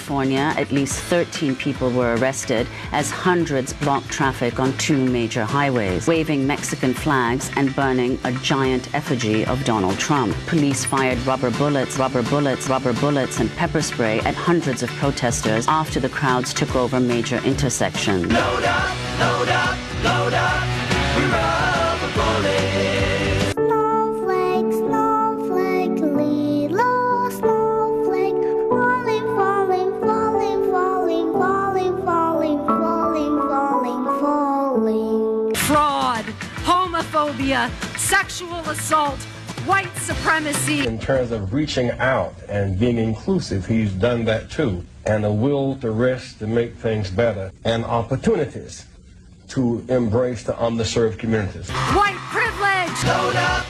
California, at least 13 people were arrested as hundreds blocked traffic on 2 major highways, waving Mexican flags and burning a giant effigy of Donald Trump. Police fired rubber bullets, and pepper spray at hundreds of protesters after the crowds took over major intersections. Load up, load up, load up, we're rubber bullets. Snowflake, snowflake, little snowflake, falling, falling, falling, falling, falling, falling, falling, falling, falling. Fraud, homophobia, sexual assault, white supremacy. In terms of reaching out and being inclusive, he's done that too. And a will to risk to make things better, and opportunities to embrace the underserved communities. White privilege! Load up,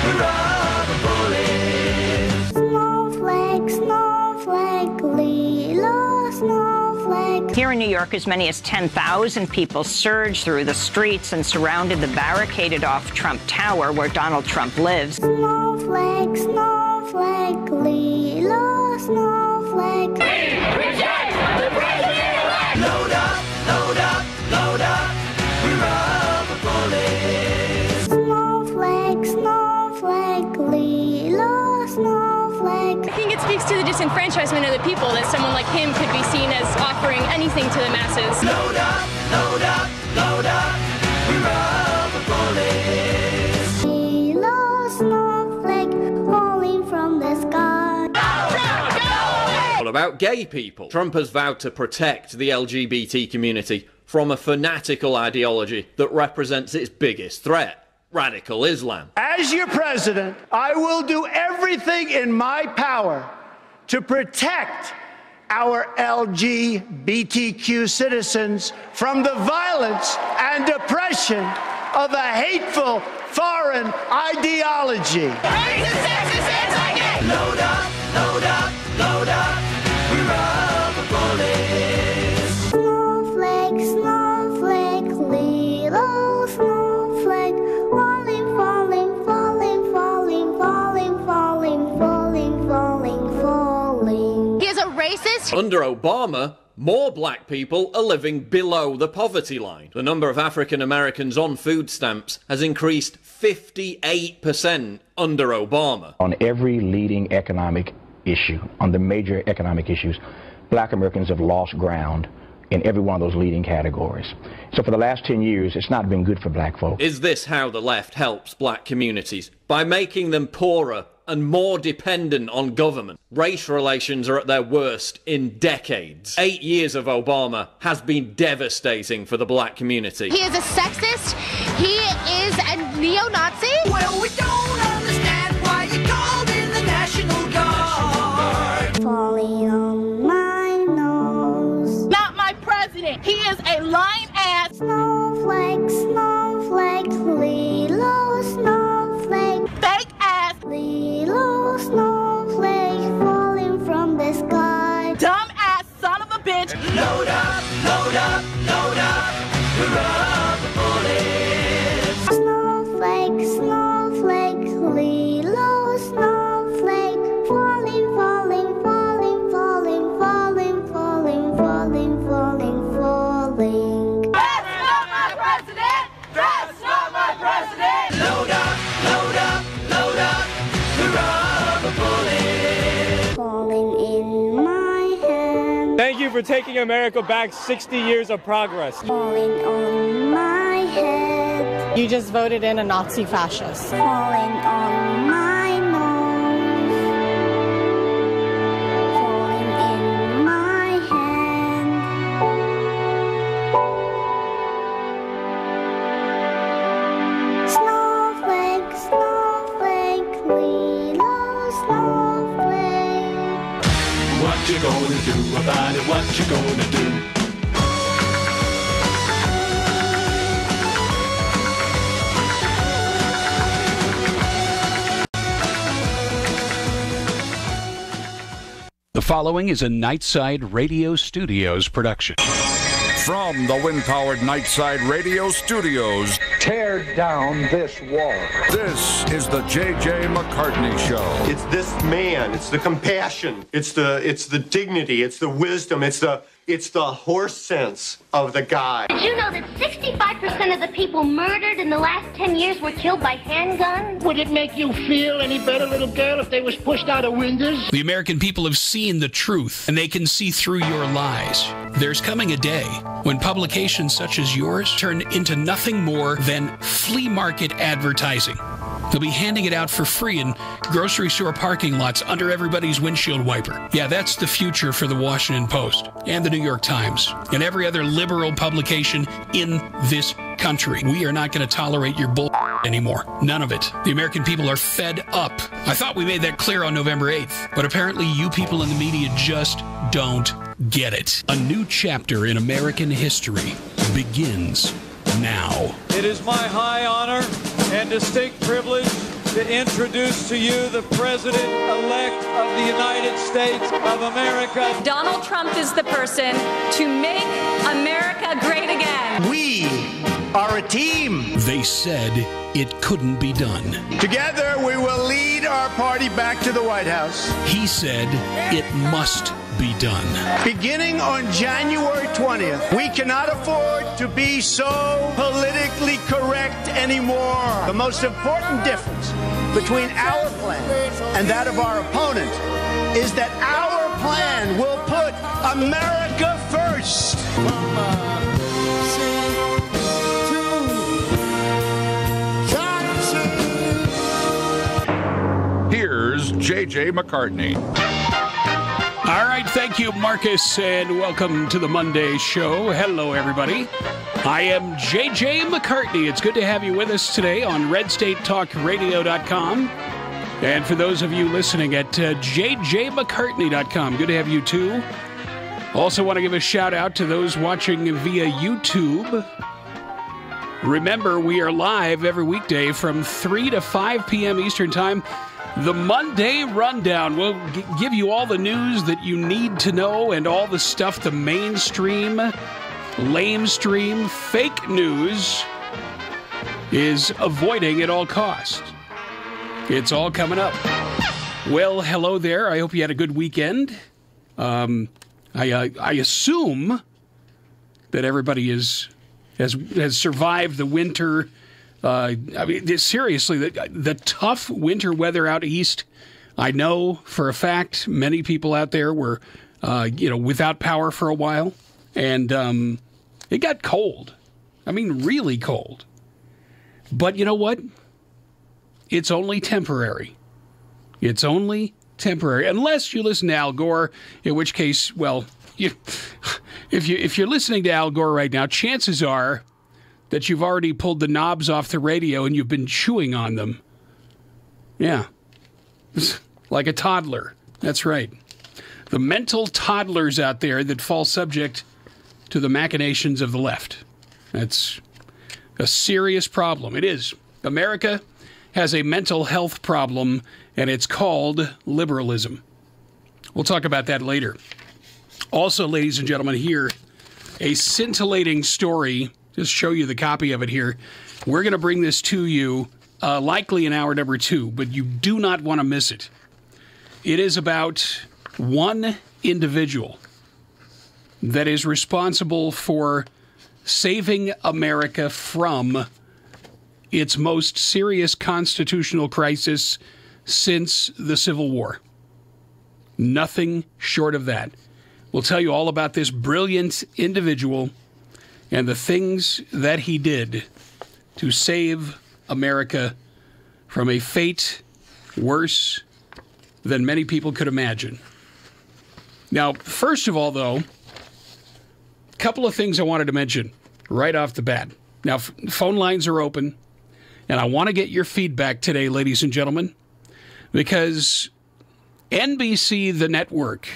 we're rubber bullets. Snowflake, snowflake, little snowflake. Here in New York, as many as 10,000 people surged through the streets and surrounded the barricaded-off Trump Tower where Donald Trump lives. Snowflake, snowflake, little snowflake. We reject the president-elect! Load up, we're rubber bullets. Snowflake, snowflake, little snowflake. I think it speaks to the disenfranchisement of the people that someone like him could be seen as offering anything to the masses. Load up, we're rubber bullets. Little snowflake falling from the sky. What about gay people? Trump has vowed to protect the LGBT community from a fanatical ideology that represents its biggest threat, radical Islam. As your president, I will do everything in my power to protect our LGBTQ citizens from the violence and oppression of a hateful foreign ideology. Load up, we're rubber bullets. Snowflake, snowflake, little snowflake, falling, falling, falling, falling, falling, falling, falling, falling, falling. He is a racist. Under Obama, more black people are living below the poverty line. The number of African Americans on food stamps has increased 58% under Obama. On every leading economic issue, on the major economic issues, black Americans have lost ground in every one of those leading categories. So for the last 10 years, it's not been good for black folks. Is this how the left helps black communities? By making them poorer and more dependent on government. Race relations are at their worst in decades. 8 years of Obama has been devastating for the black community. He is a sexist. He is a neo-Nazi. Well, we don't understand why you called in the National Guard. Falling on my nose. Not my president. He is a lying ass. Snowflake, snowflake, little snowflake, Fake ass. little snowflake falling from the sky. Dumb ass son of a bitch. Load up, we're rubber bullets. Snowflake, snowflake, little snowflake falling, falling, falling, falling, falling, falling, falling, falling, falling. That's not my president. That's not my president. Load up, we're rubber bullets. Falling in my hand. Thank you for taking America back 60 years of progress. Falling on my head. You just voted in a Nazi fascist. Falling on my nose. Falling in my hand. Snowflake, snowflake, little snowflake. What you gonna do about it? What you gonna do? The following is a Nightside Radio Studios production. From the wind-powered Nightside Radio Studios, tear down this wall. This is the J.J. McCartney Show. It's this man. It's the compassion. It's the dignity. It's the wisdom. It's the horse sense of the guy. Did you know that 65% of the people murdered in the last 10 years were killed by handguns? Would it make you feel any better, little girl, if they was pushed out of windows? The American people have seen the truth, and they can see through your lies. There's coming a day when publications such as yours turn into nothing more than flea market advertising. They'll be handing it out for free in grocery store parking lots under everybody's windshield wiper. Yeah, that's the future for the Washington Post and the New York Times and every other liberal publication in this country. We are not going to tolerate your bull anymore. None of it. The American people are fed up. I thought we made that clear on November 8th, but apparently you people in the media just don't get it. A new chapter in American history begins now. It is my high honor and distinct privilege to introduce to you the President-elect of the United States of America. Donald Trump is the person to make America great again. We are a team. They said it couldn't be done. Together, we will lead our party back to the White House. He said it must be done. Beginning on January 20th, we cannot afford to be so politically correct anymore. The most important difference between our plan and that of our opponent is that our plan will put America first. Here's J.J. McCartney. All right, thank you, Marcus, and welcome to the Monday show. Hello, everybody. I am J.J. McCartney. It's good to have you with us today on RedStateTalkRadio.com. And for those of you listening at JJMcCartney.com, good to have you, too. Also want to give a shout-out to those watching via YouTube. Remember, we are live every weekday from 3 to 5 p.m. Eastern Time. The Monday Rundown will give you all the news that you need to know and all the stuff the mainstream, lamestream, fake news is avoiding at all costs. It's all coming up. Well, hello there. I hope you had a good weekend. I assume that everybody has survived the winter. I mean, seriously, the tough winter weather out east. I know for a fact many people out there were, without power for a while, and it got cold. I mean, really cold. But you know what? It's only temporary. It's only temporary, unless you listen to Al Gore, in which case, well, if you're listening to Al Gore right now, chances are that you've already pulled the knobs off the radio and you've been chewing on them. Yeah. Like a toddler. That's right. The mental toddlers out there that fall subject to the machinations of the left. That's a serious problem. It is. America has a mental health problem, and it's called liberalism. We'll talk about that later. Also, ladies and gentlemen, here, a scintillating story. Just show you the copy of it here. We're going to bring this to you likely in hour number 2, but you do not want to miss it. It is about one individual that is responsible for saving America from its most serious constitutional crisis since the Civil War. Nothing short of that. We'll tell you all about this brilliant individual and the things that he did to save America from a fate worse than many people could imagine. Now, first of all, though, a couple of things I wanted to mention right off the bat. Now, phone lines are open, and I want to get your feedback today, ladies and gentlemen, because NBC, the network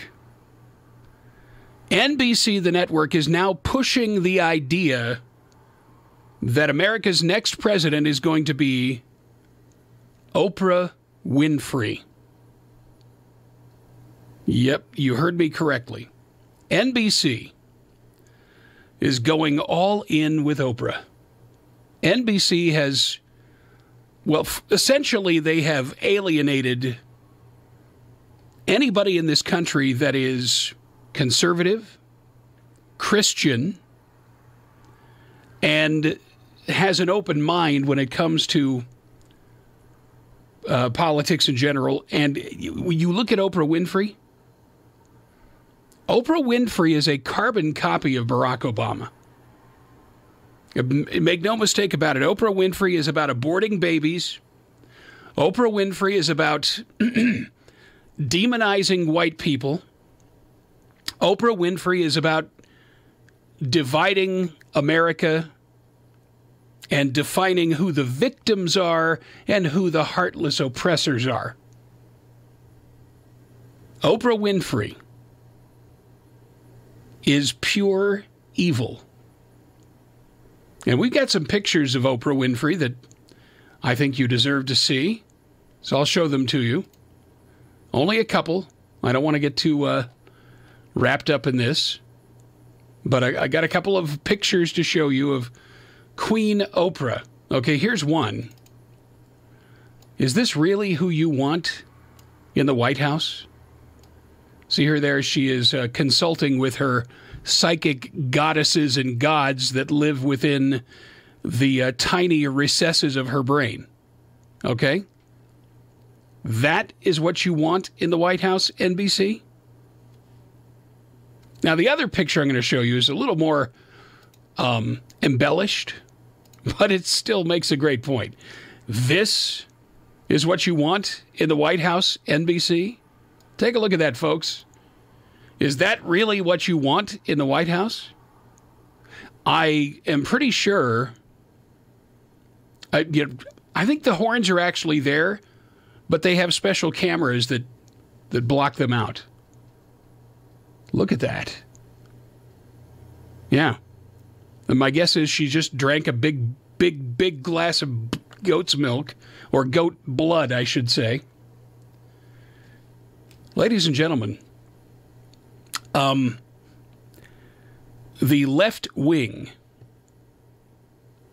is now pushing the idea that America's next president is going to be Oprah Winfrey. Yep, you heard me correctly. NBC is going all in with Oprah. NBC has, well, essentially they have alienated anybody in this country that is conservative, Christian, and has an open mind when it comes to politics in general. And you look at Oprah Winfrey. Oprah Winfrey is a carbon copy of Barack Obama. Make no mistake about it. Oprah Winfrey is about aborting babies. Oprah Winfrey is about demonizing white people. Oprah Winfrey is about dividing America and defining who the victims are and who the heartless oppressors are. Oprah Winfrey is pure evil. And we've got some pictures of Oprah Winfrey that I think you deserve to see. So I'll show them to you. Only a couple. I don't want to get too wrapped up in this. But I got a couple of pictures to show you of Queen Oprah. Okay, here's one. Is this really who you want in the White House? See her there. She is consulting with her psychic goddesses and gods that live within the tiny recesses of her brain. Okay? That is what you want in the White House, NBC? Now, the other picture I'm going to show you is a little more embellished, but it still makes a great point. This is what you want in the White House, NBC? Take a look at that, folks. Is that really what you want in the White House? I am pretty sure. I think the horns are actually there, but they have special cameras that block them out. Look at that. Yeah. And my guess is she just drank a big glass of goat's milk, or goat blood, I should say. Ladies and gentlemen, the left wing,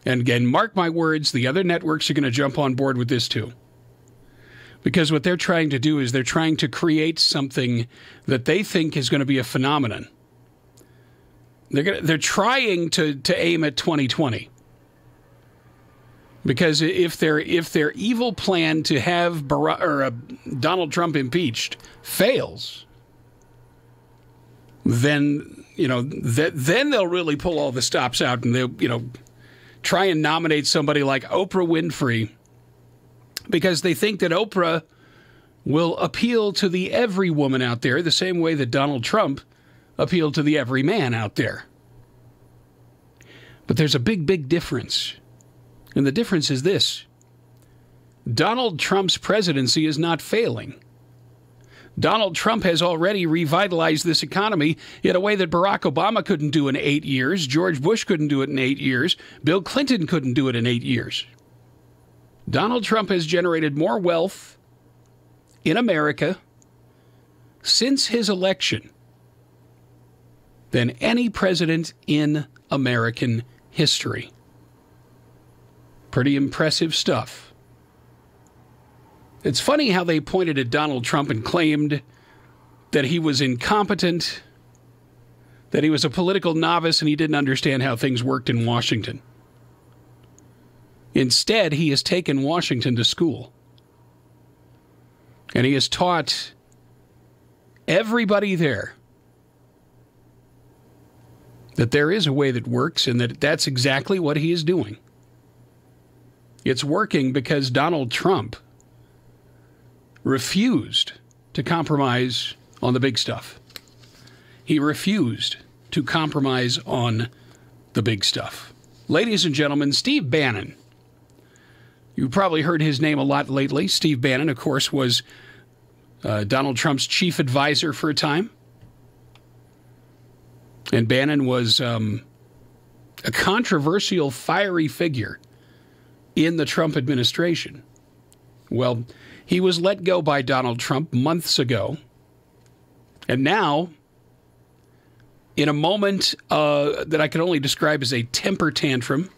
and again, mark my words, the other networks are going to jump on board with this too. Because what they're trying to do is they're trying to create something that they think is going to be a phenomenon. They're trying to aim at 2020. Because if their evil plan to have Donald Trump impeached fails, then then they'll really pull all the stops out, and they'll try and nominate somebody like Oprah Winfrey, because they think that Oprah will appeal to the every woman out there the same way that Donald Trump appealed to the every man out there. But there's a big difference. And the difference is this. Donald Trump's presidency is not failing. Donald Trump has already revitalized this economy in a way that Barack Obama couldn't do in 8 years, George Bush couldn't do it in 8 years, Bill Clinton couldn't do it in 8 years. Donald Trump has generated more wealth in America since his election than any president in American history. Pretty impressive stuff. It's funny how they pointed at Donald Trump and claimed that he was incompetent, that he was a political novice, and he didn't understand how things worked in Washington. Instead, he has taken Washington to school. And he has taught everybody there that there is a way that works, and that that's exactly what he is doing. It's working because Donald Trump refused to compromise on the big stuff. He refused to compromise on the big stuff. Ladies and gentlemen, Steve Bannon. You've probably heard his name a lot lately. Steve Bannon, of course, was Donald Trump's chief advisor for a time. And Bannon was a controversial, fiery figure in the Trump administration. Well, he was let go by Donald Trump months ago. And now in a moment that I can only describe as a temper tantrum,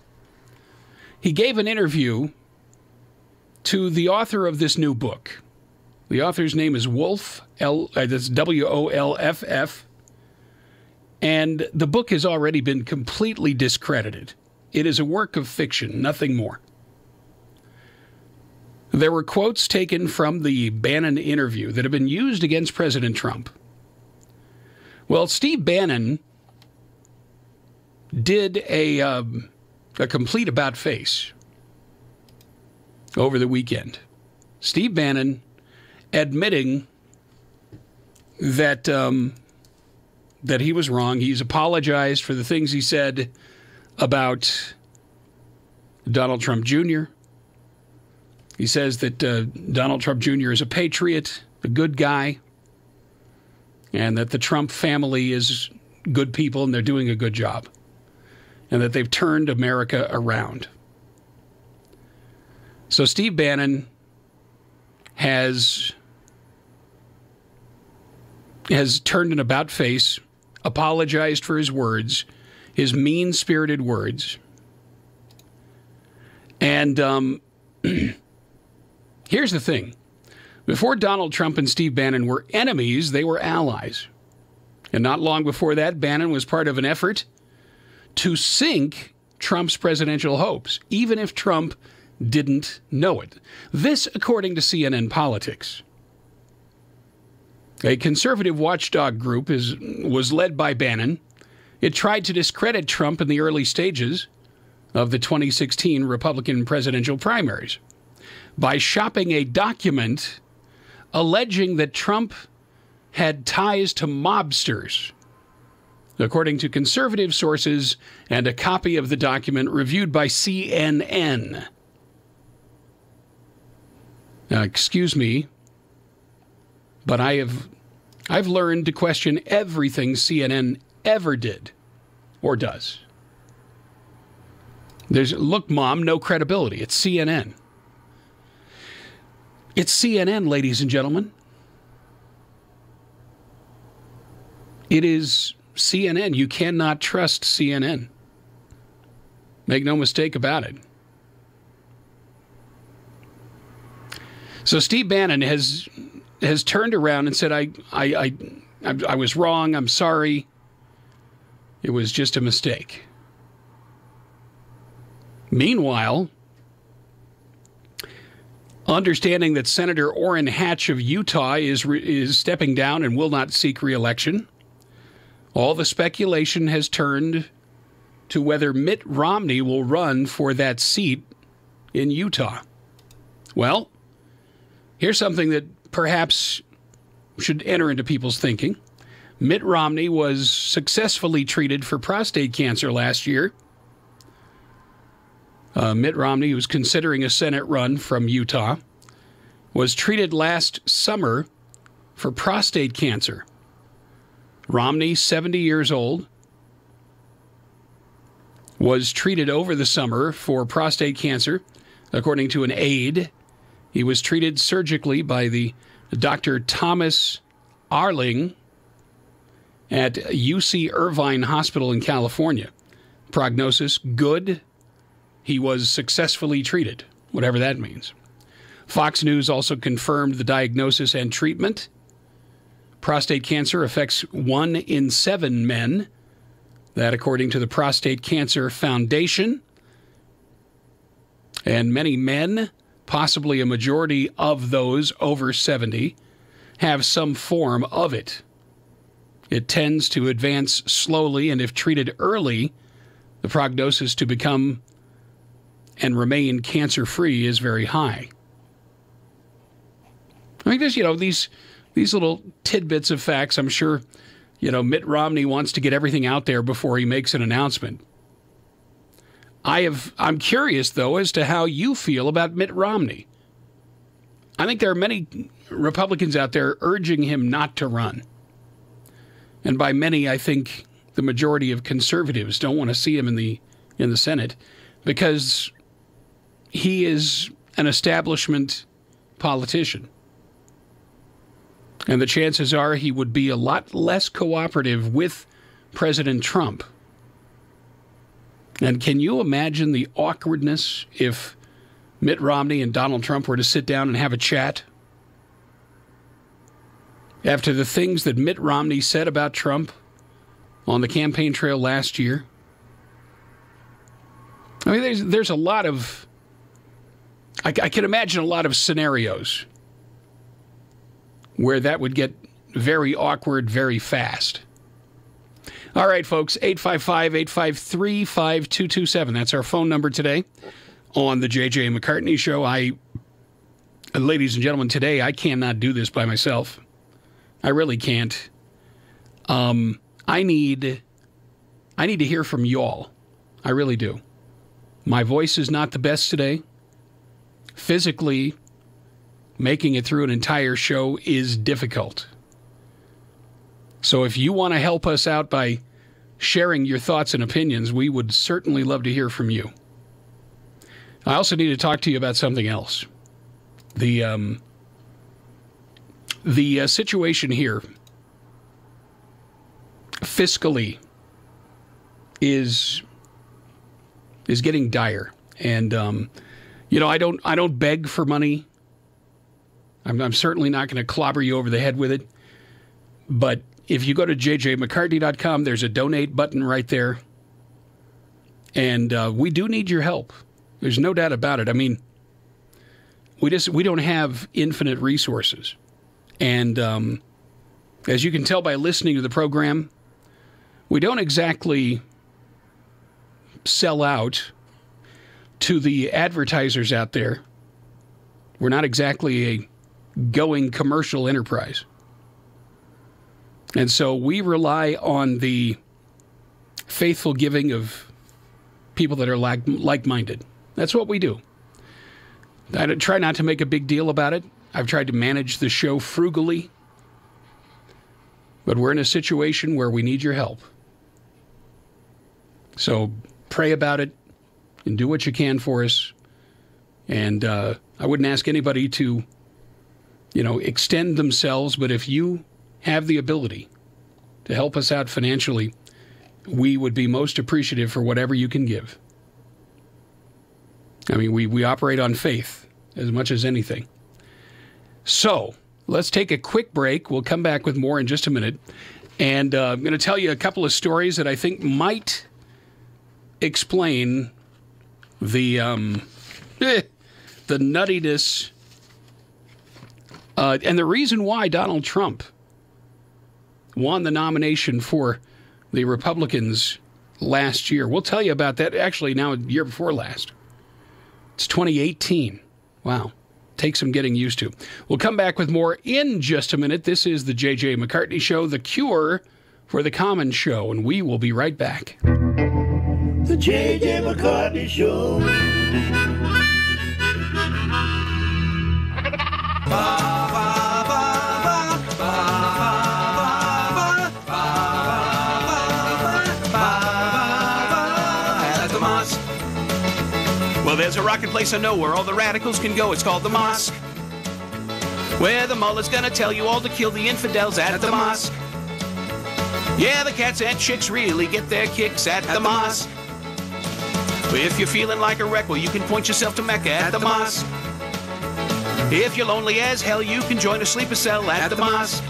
he gave an interview to the author of this new book. The author's name is Wolff, that's Wolff, and the book has already been completely discredited. It is a work of fiction, nothing more. There were quotes taken from the Bannon interview that have been used against President Trump. Well, Steve Bannon did a complete about-face over the weekend. Steve Bannon admitting that that he was wrong. He's apologized for the things he said about Donald Trump Jr. He says that Donald Trump Jr. is a patriot, a good guy, and that the Trump family is good people and they're doing a good job, and that they've turned America around. So Steve Bannon has turned an about-face, apologized for his words, his mean-spirited words. And here's the thing. Before Donald Trump and Steve Bannon were enemies, they were allies. And not long before that, Bannon was part of an effort to sink Trump's presidential hopes, even if Trump didn't know it. This, according to CNN Politics. A conservative watchdog group was led by Bannon. It tried to discredit Trump in the early stages of the 2016 Republican presidential primaries by shopping a document alleging that Trump had ties to mobsters, according to conservative sources and a copy of the document reviewed by CNN. Now, excuse me, but I've learned to question everything CNN ever did or does. Look, Mom, no credibility. It's CNN. It's CNN, ladies and gentlemen. It is CNN. You cannot trust CNN. Make no mistake about it. So Steve Bannon has turned around and said, I was wrong. I'm sorry. It was just a mistake. Meanwhile, understanding that Senator Orrin Hatch of Utah is stepping down and will not seek re-election, all the speculation has turned to whether Mitt Romney will run for that seat in Utah. Well, here's something that perhaps should enter into people's thinking. Mitt Romney was successfully treated for prostate cancer last year. Mitt Romney, who was considering a Senate run from Utah, was treated last summer for prostate cancer. Romney, 70 years old, was treated over the summer for prostate cancer. According to an aide, he was treated surgically by the Dr. Thomas Arling at UC Irvine Hospital in California. Prognosis, good. He was successfully treated, whatever that means. Fox News also confirmed the diagnosis and treatment. Prostate cancer affects 1 in 7 men. That, according to the Prostate Cancer Foundation. And many men, possibly a majority of those over 70, have some form of it. It tends to advance slowly, and if treated early, the prognosis to become and remain cancer-free is very high. I mean, there's, these little tidbits of facts. I'm sure, Mitt Romney wants to get everything out there before he makes an announcement. I'm curious, though, as to how you feel about Mitt Romney. I think there are many Republicans out there urging him not to run. And by many, I think the majority of conservatives don't want to see him in the Senate because he is an establishment politician. And the chances are he would be a lot less cooperative with President Trump. And can you imagine the awkwardness if Mitt Romney and Donald Trump were to sit down and have a chat? After the things that Mitt Romney said about Trump on the campaign trail last year? I mean, there's a lot of... I can imagine a lot of scenarios where that would get very awkward very fast. All right, folks, 855-853-5227. That's our phone number today on the J.J. McCartney Show. Ladies and gentlemen, today I cannot do this by myself. I really can't. I need to hear from y'all. I really do. My voice is not the best today. Physically, making it through an entire show is difficult. So if you want to help us out by sharing your thoughts and opinions, we would certainly love to hear from you. I also need to talk to you about something else. The situation here fiscally is getting dire. And, I don't beg for money. I'm certainly not going to clobber you over the head with it. But if you go to jjmccartney.com, there's a donate button right there. And we do need your help. There's no doubt about it. I mean, we don't have infinite resources. And as you can tell by listening to the program, we don't exactly sell out to the advertisers out there. We're not exactly a going commercial enterprise. And so we rely on the faithful giving of people that are like-minded. That's what we do. I try not to make a big deal about it. I've tried to manage the show frugally. But we're in a situation where we need your help. So pray about it and do what you can for us. And I wouldn't ask anybody to, extend themselves, but if you have the ability to help us out financially, we would be most appreciative for whatever you can give. I mean, we operate on faith as much as anything. So let's take a quick break. We'll come back with more in just a minute. And I'm going to tell you a couple of stories that I think might explain the nuttiness and the reason why Donald Trump won the nomination for the Republicans last year. We'll tell you about that. Actually, now, the year before last. It's 2018. Wow. Takes some getting used to. We'll come back with more in just a minute. This is the J.J. McCartney Show, the cure for the common show, and we will be right back. The J.J. McCartney Show. Well, there's a rocket place I know where all the radicals can go. It's called the mosque, where the mullah's gonna tell you all to kill the infidels at the mosque. Yeah, the cats and chicks really get their kicks at the mosque. If you're feeling like a wreck, well, you can point yourself to Mecca at the mosque. If you're lonely as hell, you can join a sleeper cell at the mosque.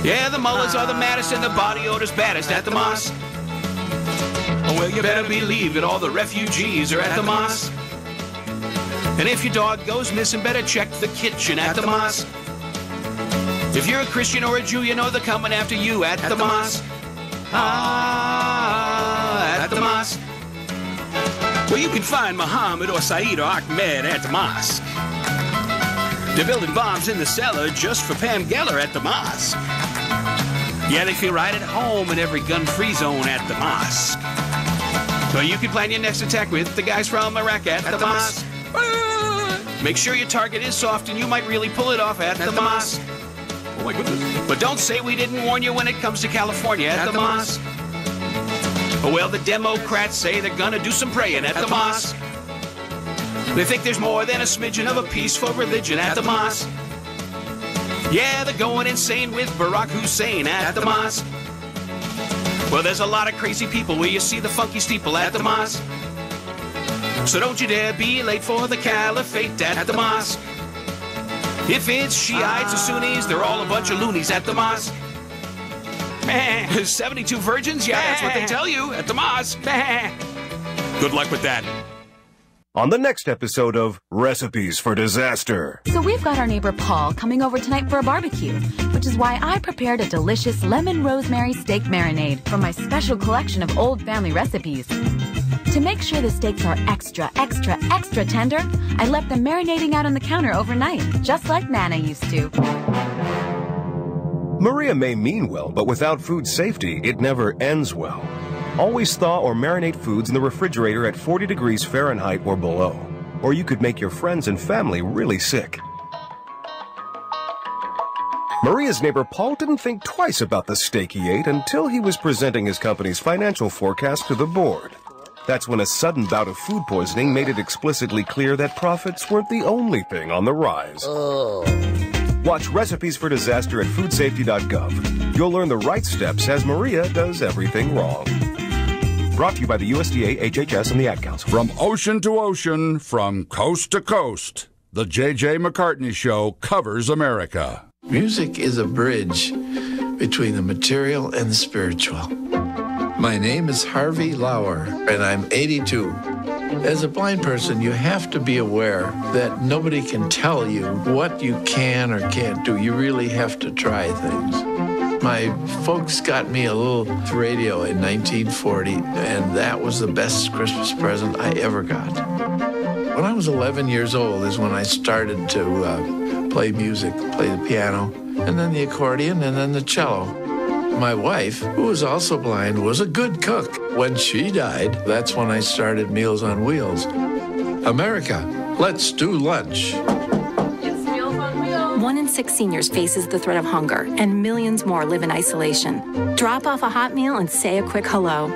Yeah, the mullahs are the maddest and the body odor's baddest at the mosque. Oh, well, you better believe it, all the refugees are at the mosque. And if your dog goes missing, better check the kitchen at the mosque. If you're a Christian or a Jew, you know they're coming after you at the mosque. At the mosque. Well, you can find Muhammad or Saeed or Ahmed at the mosque. They're building bombs in the cellar just for Pam Geller at the mosque. Yeah, they feel right at home in every gun-free zone at the mosque. So you can plan your next attack with the guys from Iraq at the mosque. Make sure your target is soft and you might really pull it off at the mosque. Oh my goodness. But don't say we didn't warn you when it comes to California at the mosque. Oh, well, the Democrats say they're gonna do some praying at the mosque. They think there's more than a smidgen of a peaceful religion at the mosque. Yeah, they're going insane with Barack Hussein at the mosque. Well, there's a lot of crazy people where you see the funky steeple at the mosque. So don't you dare be late for the caliphate at the mosque. If it's Shiites or Sunnis, they're all a bunch of loonies at the mosque. 72 virgins? Yeah, that's what they tell you at the mosque. Good luck with that. On the next episode of Recipes for Disaster. So we've got our neighbor Paul coming over tonight for a barbecue, which is why I prepared a delicious lemon rosemary steak marinade from my special collection of old family recipes. To make sure the steaks are extra tender, I left them marinating out on the counter overnight, just like Nana used to. Maria may mean well, but without food safety, it never ends well. Always thaw or marinate foods in the refrigerator at 40 degrees Fahrenheit or below, or you could make your friends and family really sick. Maria's neighbor Paul didn't think twice about the steak he ate until he was presenting his company's financial forecast to the board. That's when a sudden bout of food poisoning made it explicitly clear that profits weren't the only thing on the rise. Watch Recipes for Disaster at foodsafety.gov. You'll learn the right steps as Maria does everything wrong. Brought to you by the USDA, HHS, and the Ad Council. From ocean to ocean, from coast to coast, the J.J. McCartney Show covers America. Music is a bridge between the material and the spiritual. My name is Harvey Lauer, and I'm 82. As a blind person, you have to be aware that nobody can tell you what you can or can't do. You really have to try things. My folks got me a little radio in 1940, and that was the best Christmas present I ever got. When I was 11 years old is when I started to play music, play the piano, and then the accordion, and then the cello. My wife, who was also blind, was a good cook. When she died, that's when I started Meals on Wheels. America, let's do lunch. 1 in 6 seniors faces the threat of hunger, and millions more live in isolation. Drop off a hot meal and say a quick hello.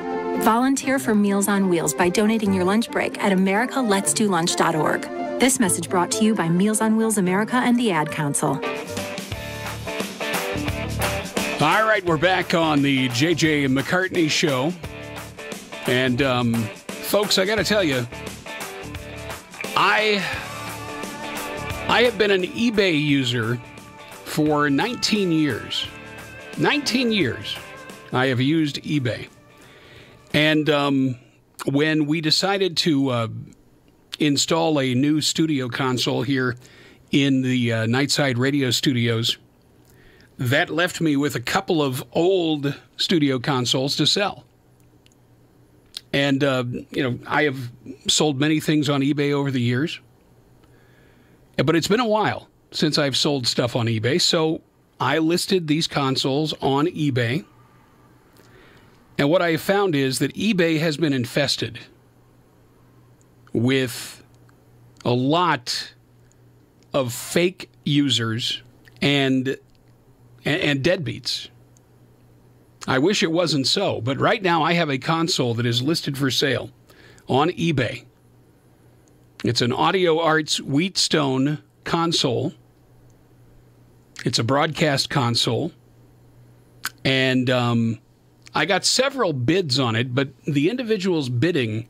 Volunteer for Meals on Wheels by donating your lunch break at americaletsdolunch.org. This message brought to you by Meals on Wheels America and the Ad Council. All right, we're back on the J.J. McCartney Show. And, folks, I got to tell you, I have been an eBay user for 19 years. 19 years I have used eBay. And when we decided to install a new studio console here in the Nightside Radio Studios, that left me with a couple of old studio consoles to sell. And, I have sold many things on eBay over the years. But it's been a while since I've sold stuff on eBay, so I listed these consoles on eBay. And what I have found is that eBay has been infested with a lot of fake users and deadbeats. I wish it wasn't so, but right now I have a console that is listed for sale on eBay. It's an Audio Arts Wheatstone console. It's a broadcast console. And I got several bids on it, but the individuals bidding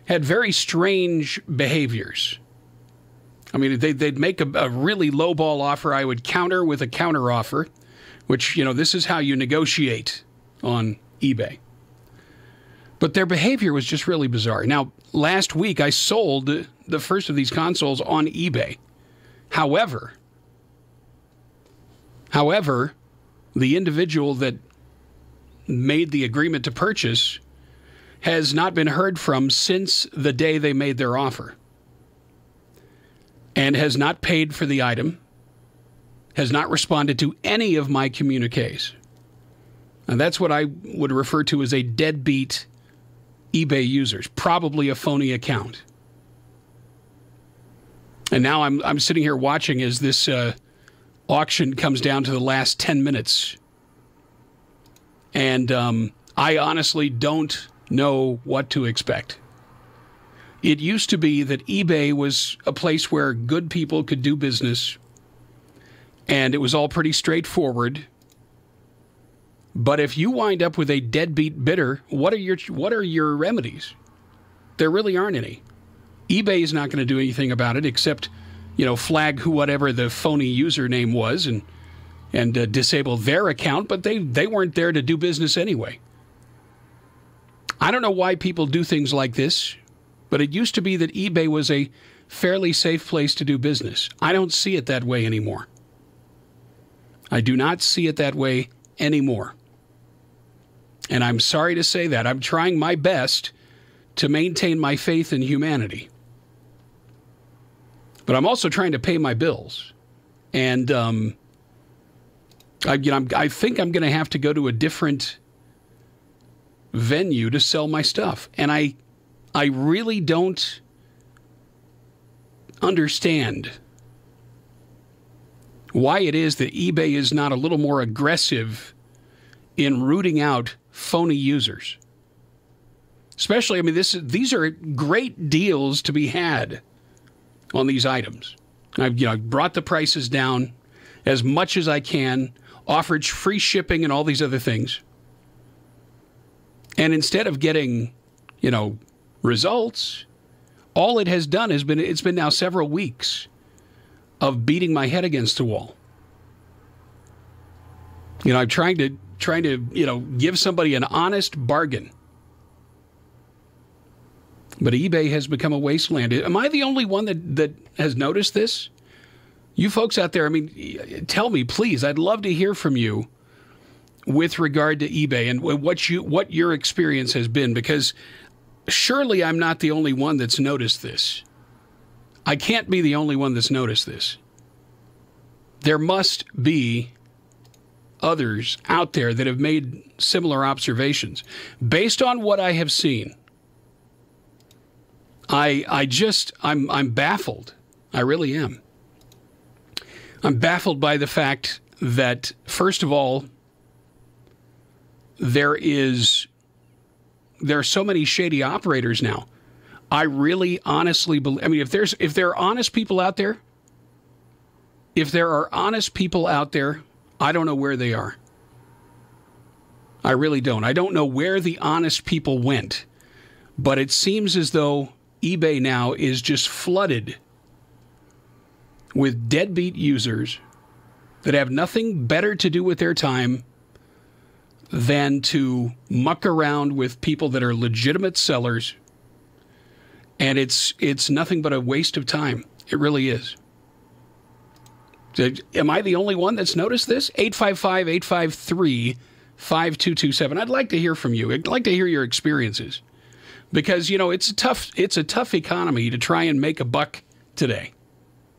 had very strange behaviors. I mean, they'd make a really lowball offer. I would counter with a counter offer, which, this is how you negotiate on eBay. But their behavior was just really bizarre. Now, last week I sold the first of these consoles on eBay. However, the individual that made the agreement to purchase has not been heard from since the day they made their offer, and has not paid for the item, has not responded to any of my communiques. And that's what I would refer to as a deadbeat eBay users, probably a phony account. And now I'm sitting here watching as this auction comes down to the last 10 minutes. And I honestly don't know what to expect. It used to be that eBay was a place where good people could do business, and it was all pretty straightforward. But if you wind up with a deadbeat bidder, what are your remedies? There really aren't any. eBay is not going to do anything about it except, flag whatever the phony username was and disable their account, but they weren't there to do business anyway. I don't know why people do things like this, but it used to be that eBay was a fairly safe place to do business. I don't see it that way anymore. I do not see it that way anymore. And I'm sorry to say that. I'm trying my best to maintain my faith in humanity. But I'm also trying to pay my bills. And I think I'm going to have to go to a different venue to sell my stuff. And I really don't understand why it is that eBay is not a little more aggressive in rooting out phony users. Especially, these are great deals to be had on these items. I've brought the prices down as much as I can, offered free shipping and all these other things. And instead of getting, results, all it has done has been, it's been now several weeks of beating my head against the wall. I'm trying to give somebody an honest bargain. But eBay has become a wasteland. Am I the only one that has noticed this? You folks out there, tell me, please. I'd love to hear from you with regard to eBay and what your experience has been, because surely I'm not the only one that's noticed this. I can't be the only one that's noticed this. There must be others out there that have made similar observations. Based on what I have seen, I'm baffled. I really am. I'm baffled by the fact that, first of all, there are so many shady operators now. I really honestly believe, if there are honest people out there, I don't know where they are. I really don't. I don't know where the honest people went. But it seems as though eBay now is just flooded with deadbeat users that have nothing better to do with their time than to muck around with people that are legitimate sellers. And it's nothing but a waste of time. It really is. Am I the only one that's noticed this? 855-853-5227. I'd like to hear from you. I'd like to hear your experiences. Because, it's a tough economy to try and make a buck today.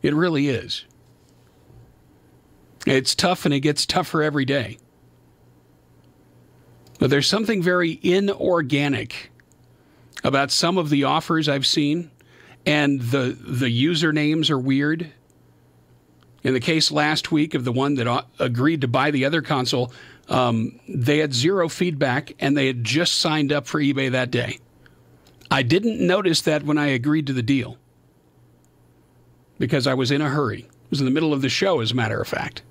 It really is. It's tough, and it gets tougher every day. But there's something very inorganic about some of the offers I've seen, and the usernames are weird. In the case last week of the one that agreed to buy the other console, they had zero feedback, and they had just signed up for eBay that day. I didn't notice that when I agreed to the deal because I was in a hurry. It was in the middle of the show, as a matter of fact.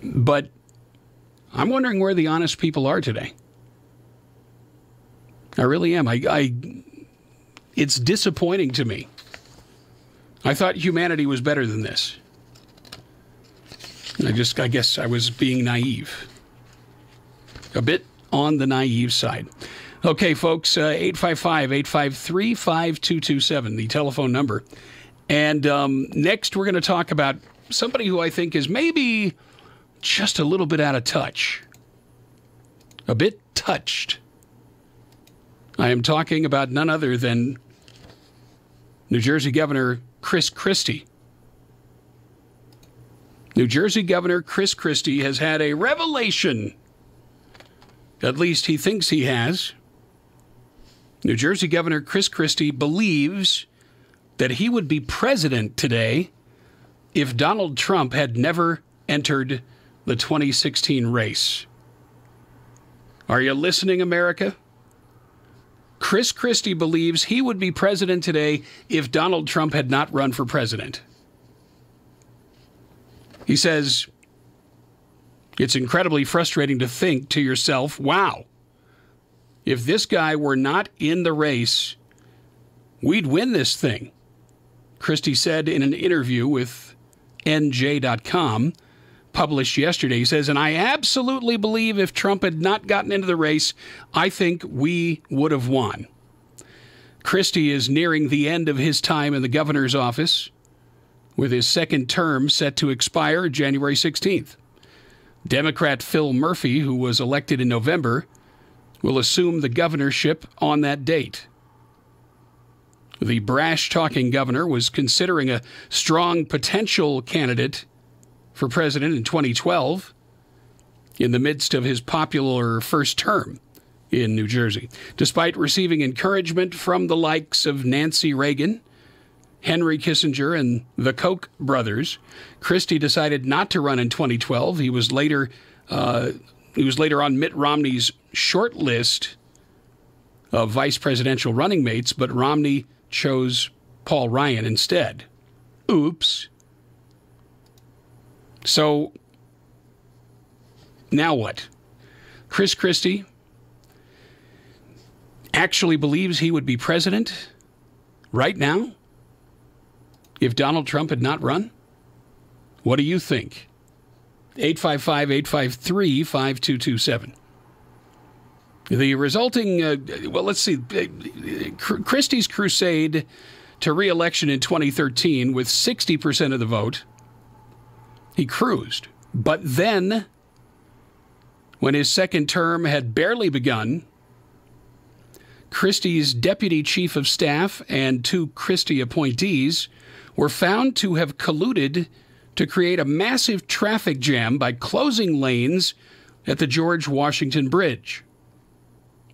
But I'm wondering where the honest people are today. I really am. It's disappointing to me. I thought humanity was better than this. I guess I was being naive. A bit on the naive side. Okay, folks, 855-853-5227, the telephone number. And next we're going to talk about somebody who I think is maybe just a little bit out of touch. A bit touched. I am talking about none other than New Jersey Governor Chris Christie. New Jersey Governor Chris Christie has had a revelation. At least he thinks he has. New Jersey Governor Chris Christie believes that he would be president today if Donald Trump had never entered the 2016 race. Are you listening, America? Chris Christie believes he would be president today if Donald Trump had not run for president. He says, It's incredibly frustrating to think to yourself, wow, if this guy were not in the race, we'd win this thing. Christie said in an interview with NJ.com, published yesterday. He says, and I absolutely believe if Trump had not gotten into the race, I think we would have won. Christie is nearing the end of his time in the governor's office, with his second term set to expire January 16th. Democrat Phil Murphy, who was elected in November, will assume the governorship on that date. The brash-talking governor was considering a strong potential candidate for president in 2012 in the midst of his popular first term in New Jersey. Despite receiving encouragement from the likes of Nancy Reagan, Henry Kissinger, and the Koch brothers, Christie decided not to run in 2012. He was later on Mitt Romney's short list of vice presidential running mates, but Romney chose Paul Ryan instead. Oops. So, now what? Chris Christie actually believes he would be president right now if Donald Trump had not run? What do you think? 855-853-5227. The resulting, let's see, Christie's crusade to re-election in 2013 with 60% of the vote, he cruised. But then, when his second term had barely begun, Christie's deputy chief of staff and two Christie appointees were found to have colluded to create a massive traffic jam by closing lanes at the George Washington Bridge.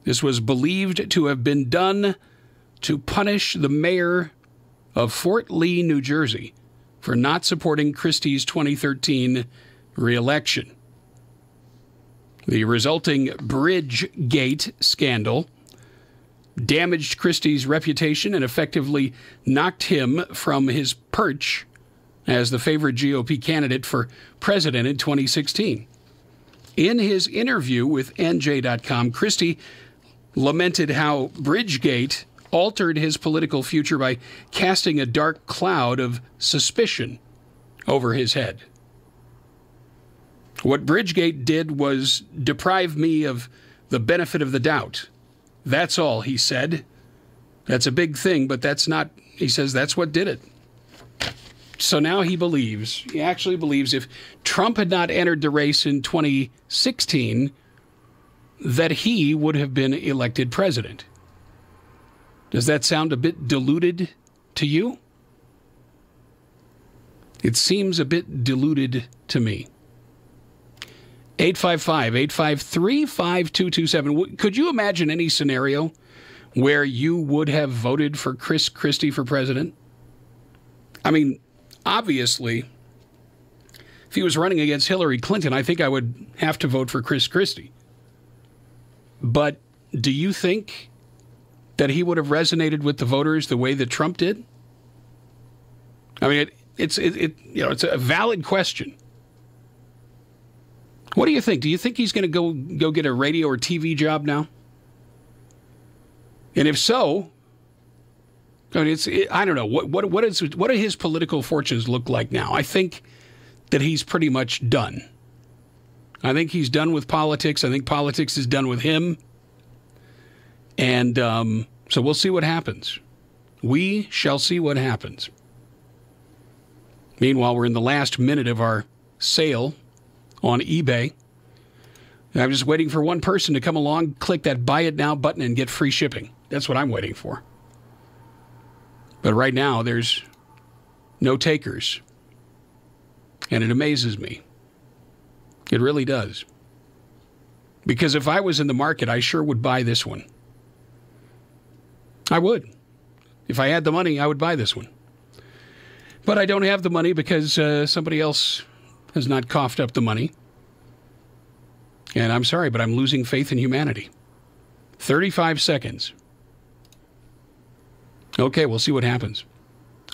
This was believed to have been done to punish the mayor of Fort Lee, New Jersey, for not supporting Christie's 2013 re-election. The resulting Bridgegate scandal damaged Christie's reputation and effectively knocked him from his perch as the favored GOP candidate for president in 2016. In his interview with NJ.com, Christie lamented how Bridgegate altered his political future by casting a dark cloud of suspicion over his head. What Bridgegate did was deprive me of the benefit of the doubt. That's all, he said. That's a big thing, but that's not, he says, that's what did it. So now he actually believes if Trump had not entered the race in 2016, that he would have been elected president. Does that sound a bit diluted to you? It seems a bit diluted to me. 855-853-5227. Could you imagine any scenario where you would have voted for Chris Christie for president? I mean, obviously, if he was running against Hillary Clinton, I think I would have to vote for Chris Christie. But do you think that he would have resonated with the voters the way that Trump did? I mean, it's a valid question. What do you think? Do you think he's going to go get a radio or TV job now? And if so, I mean, I don't know. What do his political fortunes look like now? I think that he's pretty much done. I think he's done with politics. I think politics is done with him. And so we'll see what happens. We shall see what happens. Meanwhile, we're in the last minute of our sale on eBay. I'm just waiting for one person to come along, click that Buy It Now button, and get free shipping. That's what I'm waiting for. But right now, there's no takers. And it amazes me. It really does. Because if I was in the market, I sure would buy this one. I would. If I had the money, I would buy this one. But I don't have the money because somebody else has not coughed up the money. And I'm sorry, but I'm losing faith in humanity. 35 seconds. Okay, we'll see what happens.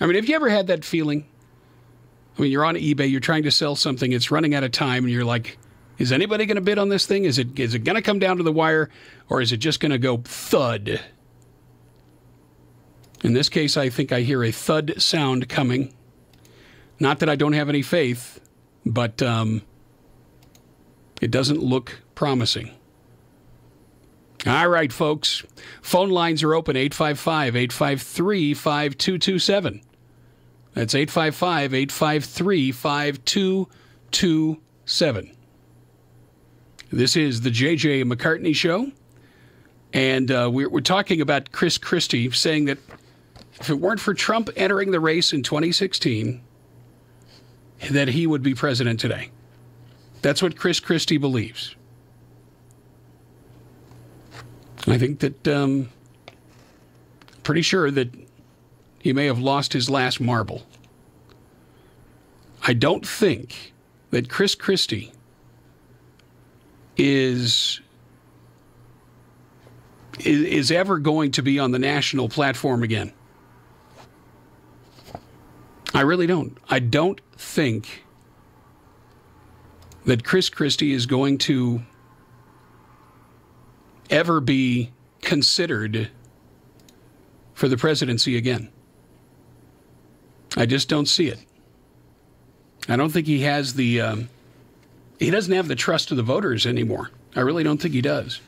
I mean, have you ever had that feeling? I mean, you're on eBay, you're trying to sell something, it's running out of time, and you're like, Is anybody going to bid on this thing? Is it going to come down to the wire, or is it just going to go thud? In this case, I think I hear a thud sound coming. Not that I don't have any faith, but it doesn't look promising. All right, folks. Phone lines are open, 855-853-5227. That's 855-853-5227. This is the J.J. McCartney Show, and we're talking about Chris Christie saying that if it weren't for Trump entering the race in 2016, that he would be president today. That's what Chris Christie believes. I think that, pretty sure that he may have lost his last marble. I don't think that Chris Christie is ever going to be on the national platform again. I really don't. I don't think that Chris Christie is going to ever be considered for the presidency again. I just don't see it. I don't think he has the... he doesn't have the trust of the voters anymore. I really don't think he does.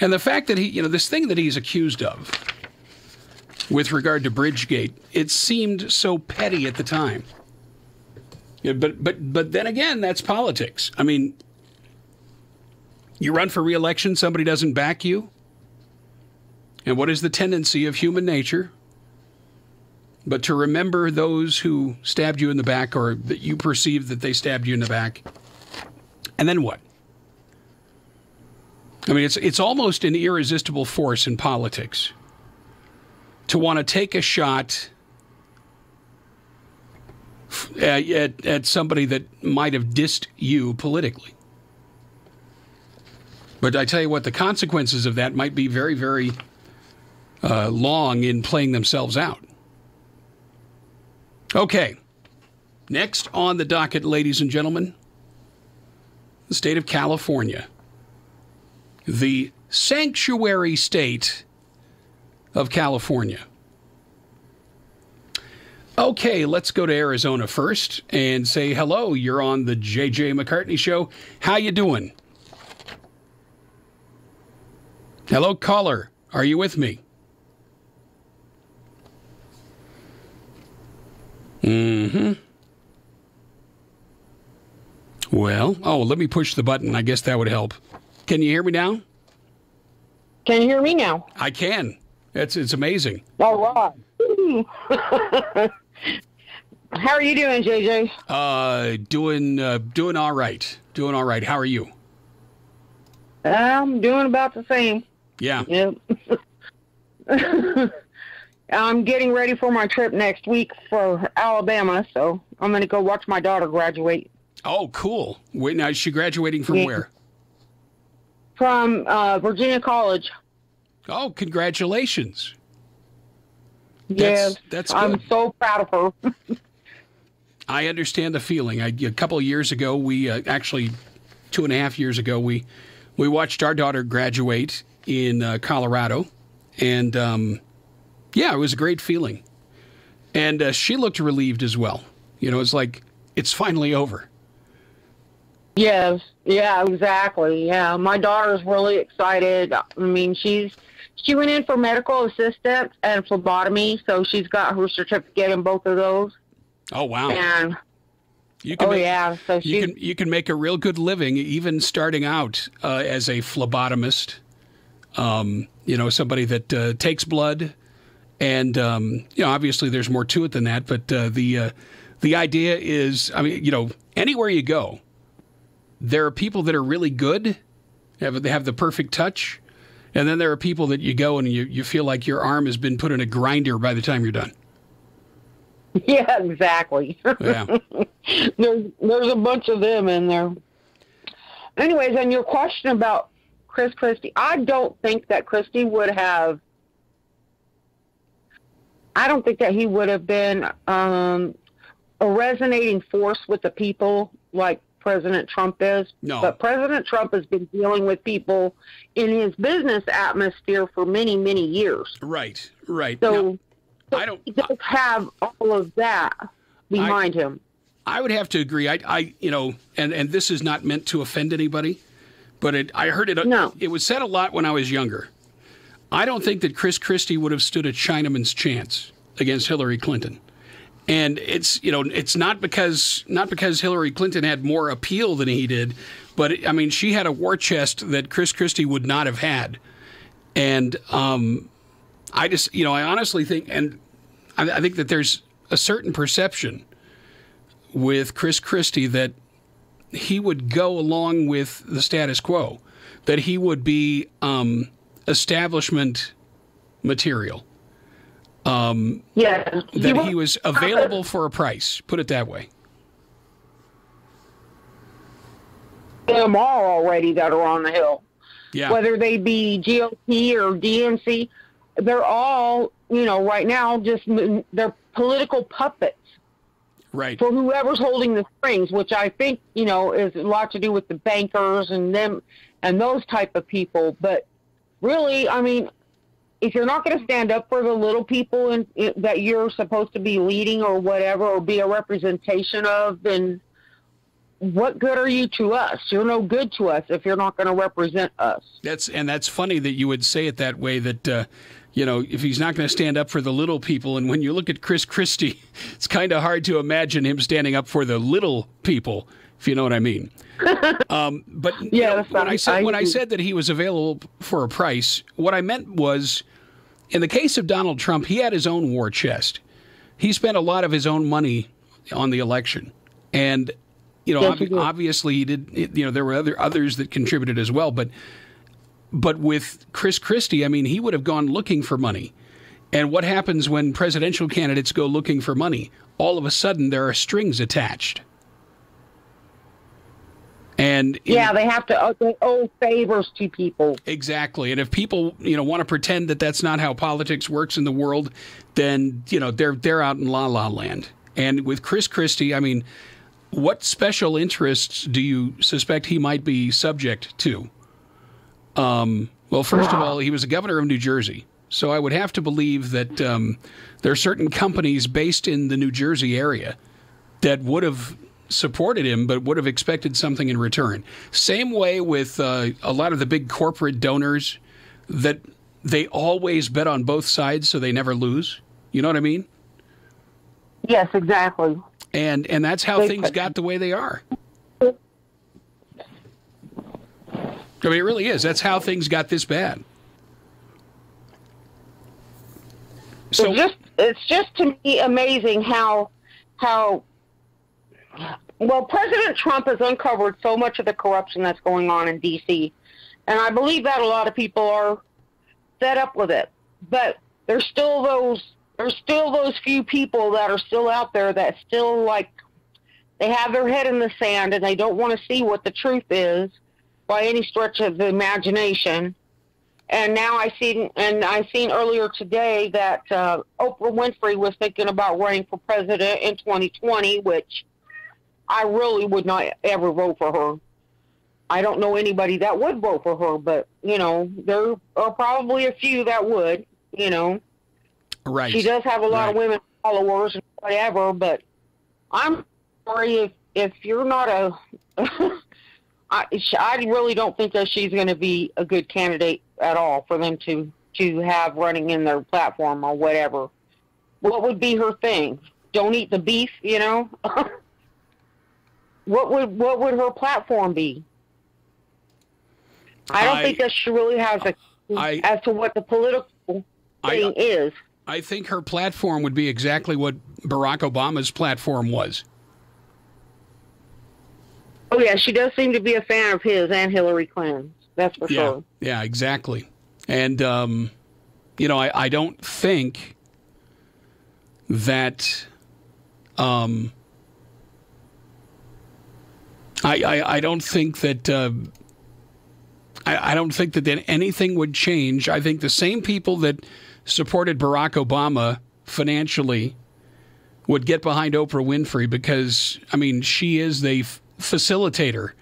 And the fact that he, this thing that he's accused of with regard to Bridgegate, it seemed so petty at the time. Yeah, but then again, that's politics. I mean, you run for re-election, somebody doesn't back you. And what is the tendency of human nature but to remember those who stabbed you in the back, or that you perceive that they stabbed you in the back? And then what? I mean, it's almost an irresistible force in politics to want to take a shot at somebody that might have dissed you politically. But I tell you what, the consequences of that might be very, very long in playing themselves out. Okay. Next on the docket, ladies and gentlemen, the state of California, the sanctuary state of California. Okay, let's go to Arizona first and say hello. You're on the J.J. McCartney Show. How you doing? Hello, caller. Are you with me? Mm-hmm. Well, let me push the button. I guess that would help. Can you hear me now? Can you hear me now? I can. It's amazing. All right. How are you doing, JJ? Doing all right. Doing all right. How are you? I'm doing about the same. Yeah. Yep. I'm getting ready for my trip next week for Alabama, so I'm going to go watch my daughter graduate. Oh, cool. Wait, now is she graduating from where? From Virginia College. Oh, congratulations. Yes, that's good. I'm so proud of her. I understand the feeling. A couple of years ago, we actually 2.5 years ago, we watched our daughter graduate in Colorado, and it was a great feeling. And she looked relieved as well. It's like it's finally over. Yes, yeah, exactly. Yeah, my daughter's really excited. I mean, she went in for medical assistant and phlebotomy, so she's got her certificate in both of those. Oh wow! And you can make a real good living even starting out as a phlebotomist. Somebody that takes blood, and obviously there's more to it than that. But the idea is, anywhere you go, there are people that are really good, they have the perfect touch, and then there are people that you go and you feel like your arm has been put in a grinder by the time you're done. Yeah, exactly. Yeah. There's a bunch of them in there. Anyways, and your question about Chris Christie, I don't think that Christie would have. I don't think that he would have been a resonating force with the people like President Trump is. No. But President Trump has been dealing with people in his business atmosphere for many, many years. Right, right. So, now, he does have all of that behind him. I would have to agree. And this is not meant to offend anybody, but I heard it. No. It was said a lot when I was younger. I don't think that Chris Christie would have stood a Chinaman's chance against Hillary Clinton. And it's not because Hillary Clinton had more appeal than he did, but I mean, she had a war chest that Chris Christie would not have had. And I honestly think, and I think that there's a certain perception with Chris Christie that he would go along with the status quo, that he would be establishment material. That he was available for a price. Put it that way. Them all already that are on the Hill. Yeah. Whether they be GOP or DNC, they're all, right now they're political puppets. Right. For whoever's holding the strings, which I think, is a lot to do with the bankers and them and those type of people. But really, I mean, if you're not going to stand up for the little people that you're supposed to be leading or whatever, or be a representation of, then what good are you to us? You're no good to us if you're not going to represent us. That's funny that you would say it that way, that, if he's not going to stand up for the little people. And when you look at Chris Christie, it's kind of hard to imagine him standing up for the little people, if you know what I mean. But when I said that he was available for a price, what I meant was, in the case of Donald Trump, he had his own war chest. He spent a lot of his own money on the election. And, obviously he did, there were others that contributed as well. But with Chris Christie, I mean, he would have gone looking for money. And what happens when presidential candidates go looking for money? All of a sudden, there are strings attached. And they have to owe favors to people. Exactly. And if people, want to pretend that that's not how politics works in the world, then, they're out in la la land. And with Chris Christie, I mean, what special interests do you suspect he might be subject to? Well, first of all, he was the governor of New Jersey. So I would have to believe that there are certain companies based in the New Jersey area that would have supported him, but would have expected something in return. Same way with a lot of the big corporate donors, that they always bet on both sides so they never lose. You know what I mean? Yes, exactly. And that's how things got the way they are. I mean, it really is. That's how things got this bad. So it's just to me amazing how President Trump has uncovered so much of the corruption that's going on in D.C. And I believe that a lot of people are fed up with it. But there's still those few people that are still out there that still they have their head in the sand and they don't want to see what the truth is by any stretch of the imagination. And now I seen earlier today that Oprah Winfrey was thinking about running for president in 2020, which I really would not ever vote for her. I don't know anybody that would vote for her, but, there are probably a few that would, Right. She does have a lot of women followers and whatever, but I'm sorry if you're not I really don't think that she's going to be a good candidate at all for them to have running in their platform or whatever. What would be her thing? Don't eat the beef, What would her platform be? I don't think that she really has as to what the political thing is. I think her platform would be exactly what Barack Obama's platform was. Oh, yeah, she does seem to be a fan of his and Hillary Clinton's. That's for sure. Yeah, exactly. And, I don't think that... I don't think that... I don't think that anything would change. I think the same people that supported Barack Obama financially would get behind Oprah Winfrey because, I mean, she is the facilitator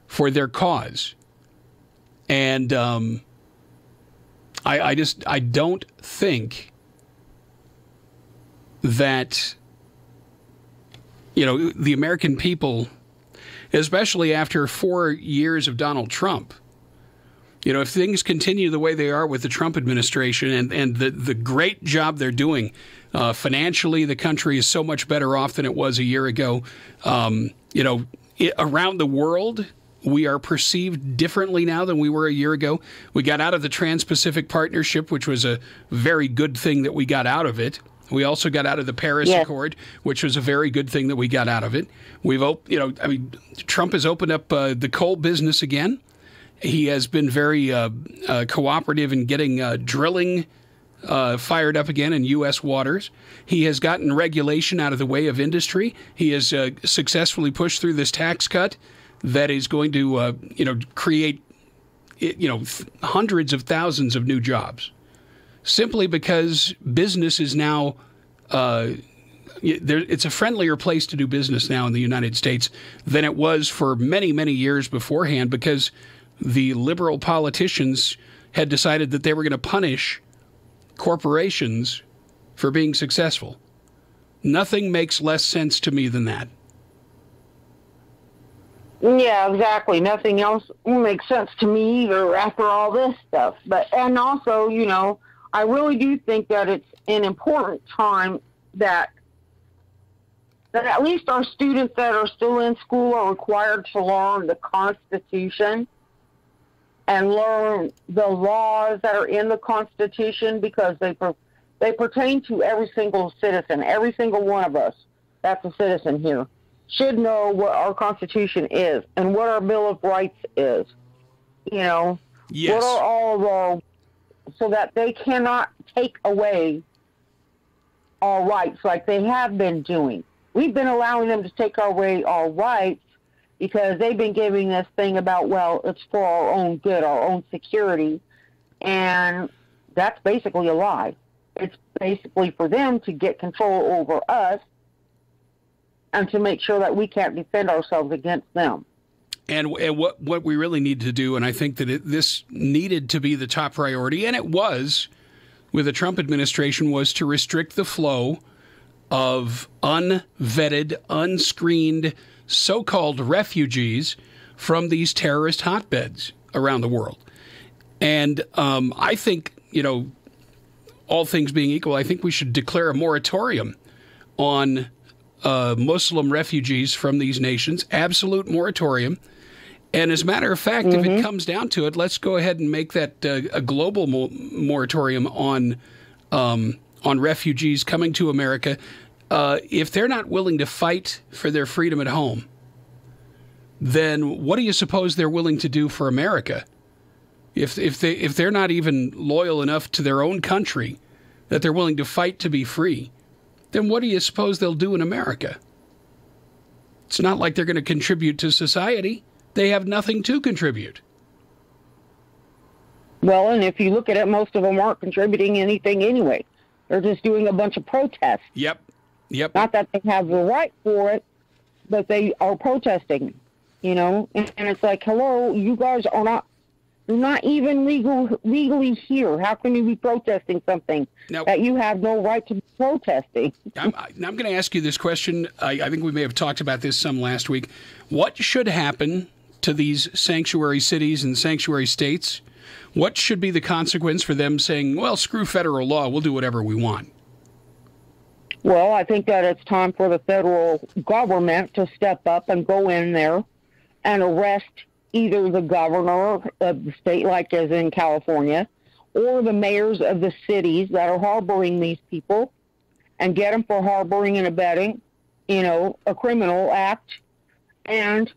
for their cause. And I don't think that, the American people, especially after 4 years of Donald Trump, if things continue the way they are with the Trump administration and the great job they're doing, financially, the country is so much better off than it was a year ago. Around the world, we are perceived differently now than we were a year ago. We got out of the Trans-Pacific Partnership, which was a very good thing that we got out of it. We also got out of the Paris Accord, which was a very good thing that we got out of it. Trump has opened up the coal business again. He has been very cooperative in getting drilling fired up again in U.S. waters. He has gotten regulation out of the way of industry. He has successfully pushed through this tax cut that is going to, create, hundreds of thousands of new jobs, simply because business is now, it's a friendlier place to do business now in the United States than it was for many, many years beforehand, because the liberal politicians had decided that they were going to punish corporations for being successful. Nothing makes less sense to me than that. Yeah, exactly. Nothing else makes sense to me either after all this stuff. And also, I really do think that it's an important time that at least our students that are still in school are required to learn the Constitution and learn the laws that are in the Constitution, because they pertain to every single citizen. Every single one of us that's a citizen here should know what our Constitution is and what our Bill of Rights is. Yes. What are all of our, so that they cannot take away our rights like they have been doing. We've been allowing them to take away our rights because they've been giving this thing about, well, it's for our own good, our own security. And that's basically a lie. It's basically for them to get control over us and to make sure that we can't defend ourselves against them. And what we really need to do, and I think that this needed to be the top priority, and it was with the Trump administration, was to restrict the flow of unvetted, unscreened, so-called refugees from these terrorist hotbeds around the world. And I think, all things being equal, I think we should declare a moratorium on Muslim refugees from these nations, absolute moratorium. And as a matter of fact, if it comes down to it, let's go ahead and make that a global moratorium on refugees coming to America. If they're not willing to fight for their freedom at home, then what do you suppose they're willing to do for America? If they're not even loyal enough to their own country that they're willing to fight to be free, then what do you suppose they'll do in America? It's not like they're going to contribute to society. They have nothing to contribute. Well, and if you look at it, most of them aren't contributing anything anyway. They're just doing a bunch of protests. Yep. Not that they have the right for it, but they are protesting, And it's like, hello, you guys are not even legally here. How can you be protesting something that you have no right to be protesting? I'm going to ask you this question. I think we may have talked about this some last week. What should happen to these sanctuary cities and sanctuary states? What should be the consequence for them saying, well, screw federal law, we'll do whatever we want? Well, I think that it's time for the federal government to step up and go in there and arrest either the governor of the state, like as in California, or the mayors of the cities that are harboring these people, and get them for harboring and abetting, a criminal act, and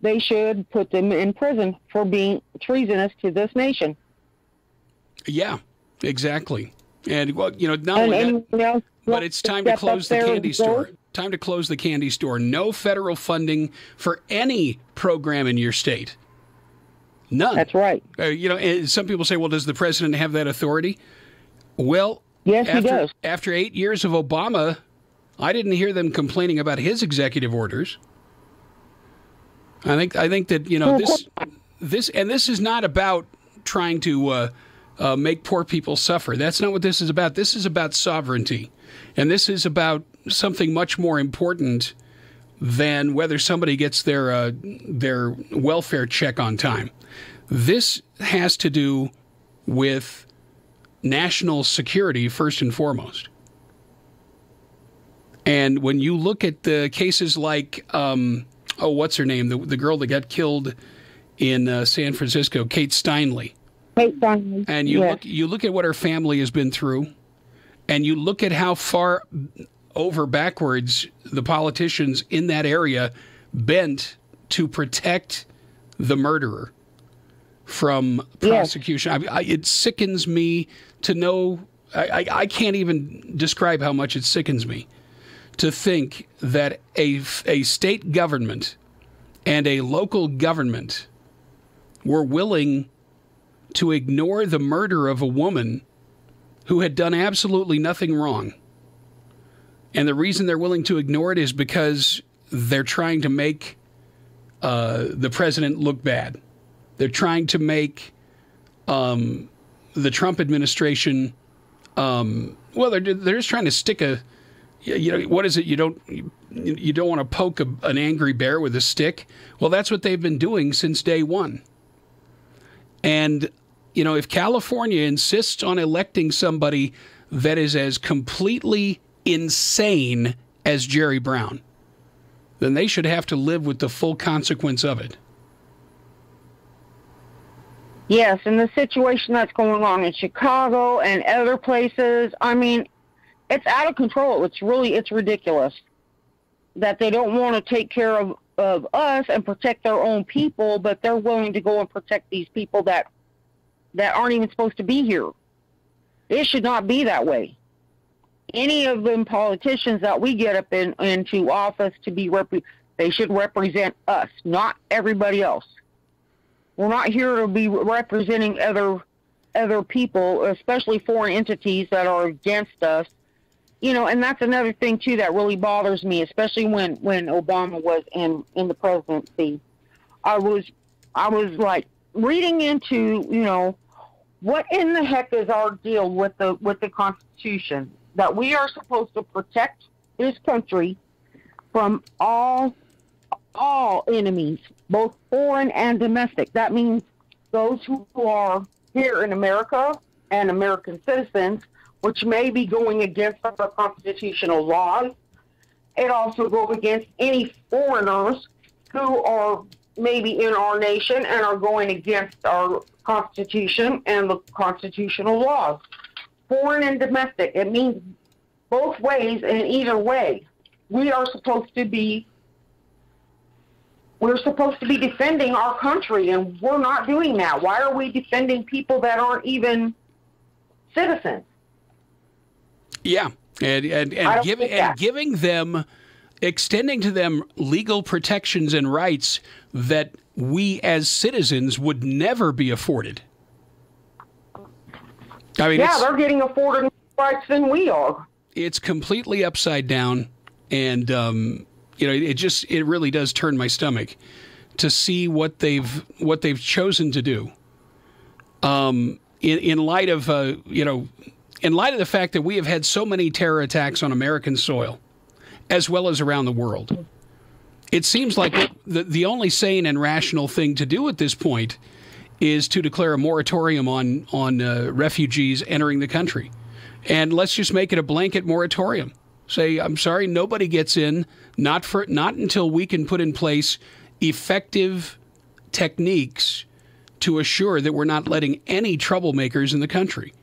they should put them in prison for being treasonous to this nation. Yeah, exactly. And, well, not only that, but it's time to close the candy store. Time to close the candy store. No federal funding for any program in your state. None. That's right. Some people say, well, does the president have that authority? Well, yes, he does. After 8 years of Obama, I didn't hear them complaining about his executive orders. I think that, you know, this is not about trying to make poor people suffer. That's not what this is about. This is about sovereignty. And this is about something much more important than whether somebody gets their welfare check on time. This has to do with national security first and foremost. And when you look at the cases like, what's her name? The girl that got killed in San Francisco, Kate Steinle. And you look at what her family has been through, and you look at how far backwards the politicians in that area bent to protect the murderer from prosecution. Yes. It sickens me to know. I can't even describe how much it sickens me to think that a state government and a local government were willing to ignore the murder of a woman who had done absolutely nothing wrong. And the reason they're willing to ignore it is because they're trying to make the president look bad. They're trying to make the Trump administration, they're just trying to stick a, what is it? You don't want to poke an angry bear with a stick. Well, that's what they've been doing since day one. And, if California insists on electing somebody that is as completely insane as Jerry Brown, then they should have to live with the full consequence of it. Yes, and the situation that's going on in Chicago and other places, it's out of control. It's ridiculous that they don't want to take care of us and protect their own people, but they're willing to go and protect these people that aren't even supposed to be here. It should not be that way. Any of them politicians that we get up into office to be they should represent us, not everybody else. We're not here to be representing other people, especially foreign entities that are against us. And that's another thing too that really bothers me, especially when Obama was in the presidency. I was like reading into, what in the heck is our deal with the Constitution, that we are supposed to protect this country from all enemies, both foreign and domestic. That means those who are here in America and American citizens, which may be going against our constitutional laws. It also goes against any foreigners who are maybe in our nation and are going against our Constitution and the constitutional laws. Foreign and domestic, it means both ways, and either way, we're supposed to be defending our country, and we're not doing that. Why are we defending people that aren't even citizens? Yeah, and giving them, extending to them legal protections and rights that we as citizens would never be afforded. They're getting afforded more rights than we are. It's completely upside down, and it really does turn my stomach to see what they've chosen to do. In light of the fact that we have had so many terror attacks on American soil, as well as around the world, it seems like the only sane and rational thing to do at this point is to declare a moratorium on refugees entering the country. And let's just make it a blanket moratorium. Say, I'm sorry, nobody gets in, not until we can put in place effective techniques to assure that we're not letting any troublemakers in the country.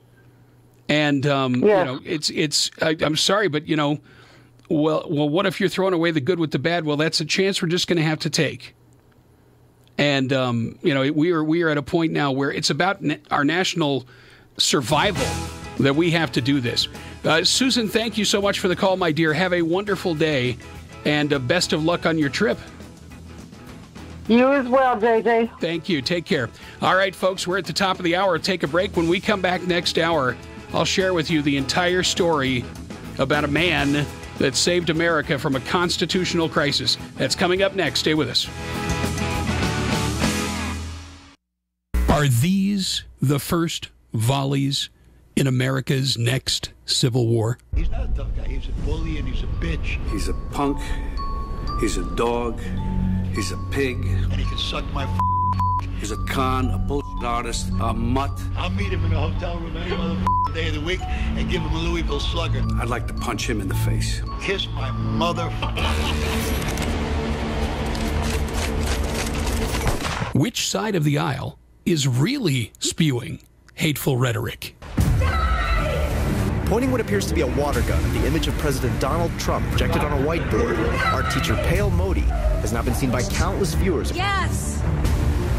And, I'm sorry, but, well, what if you're throwing away the good with the bad? Well, that's a chance we're just going to have to take. And, we are at a point now where it's about our national survival that we have to do this. Susan, thank you so much for the call, my dear. Have a wonderful day, and best of luck on your trip. You as well, JJ. Thank you. Take care. All right, folks, we're at the top of the hour. Take a break. When we come back next hour, I'll share with you the entire story about a man that saved America from a constitutional crisis. That's coming up next. Stay with us. Are these the first volleys in America's next civil war? He's not a tough guy. He's a bully and he's a bitch. He's a punk. He's a dog. He's a pig. And he can suck my He's a con, a bullshit artist, a mutt. I'll meet him in a hotel room any other day of the week and give him a Louisville Slugger. I'd like to punch him in the face. Kiss my mother. Which side of the aisle is really spewing hateful rhetoric? Pointing what appears to be a water gun at the image of President Donald Trump projected on a whiteboard, art teacher Pale Modi has now been seen by countless viewers. Yes,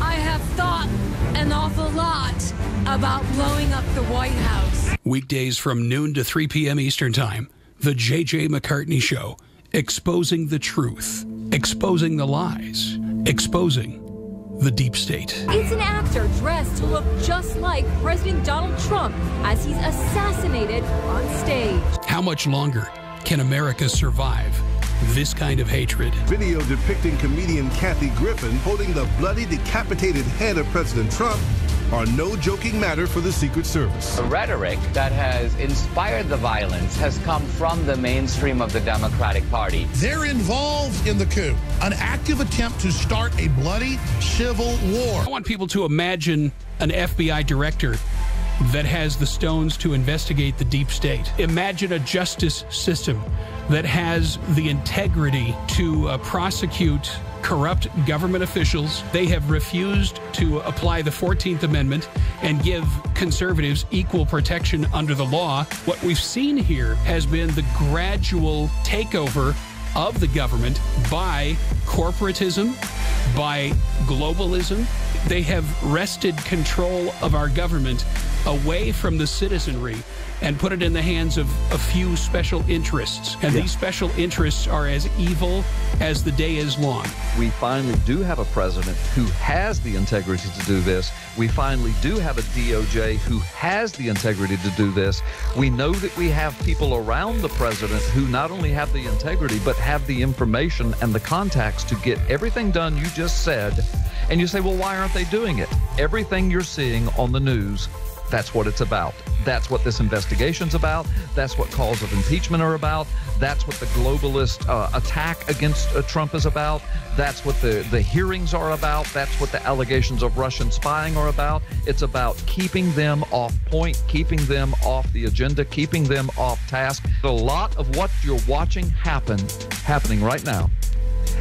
I have thought an awful lot about blowing up the White House. Weekdays from noon to 3 p.m. Eastern Time, The J.J. McCartney Show, exposing the truth, exposing the lies, exposing the deep state. It's an actor dressed to look just like President Donald Trump as he's assassinated on stage. How much longer can America survive this kind of hatred? Video depicting comedian Kathy Griffin holding the bloody, decapitated head of President Trump are no joking matter for the Secret Service. The rhetoric that has inspired the violence has come from the mainstream of the Democratic Party. They're involved in the coup, an active attempt to start a bloody civil war. I want people to imagine an FBI director that has the stones to investigate the deep state. Imagine a justice system that has the integrity to prosecute corrupt government officials. They have refused to apply the 14th Amendment and give conservatives equal protection under the law. What we've seen here has been the gradual takeover of the government by corporatism, by globalism. They have wrested control of our government away from the citizenry and put it in the hands of a few special interests. And these special interests are as evil as the day is long. We finally do have a president who has the integrity to do this. We finally do have a DOJ who has the integrity to do this. We know that we have people around the president who not only have the integrity, but have the information and the contacts to get everything done you just said. And you say, well, why aren't they doing it? Everything you're seeing on the news, that's what it's about. That's what this investigation's about. That's what calls of impeachment are about. That's what the globalist attack against Trump is about. That's what the hearings are about. That's what the allegations of Russian spying are about. It's about keeping them off point, keeping them off the agenda, keeping them off task. A lot of what you're watching happening right now,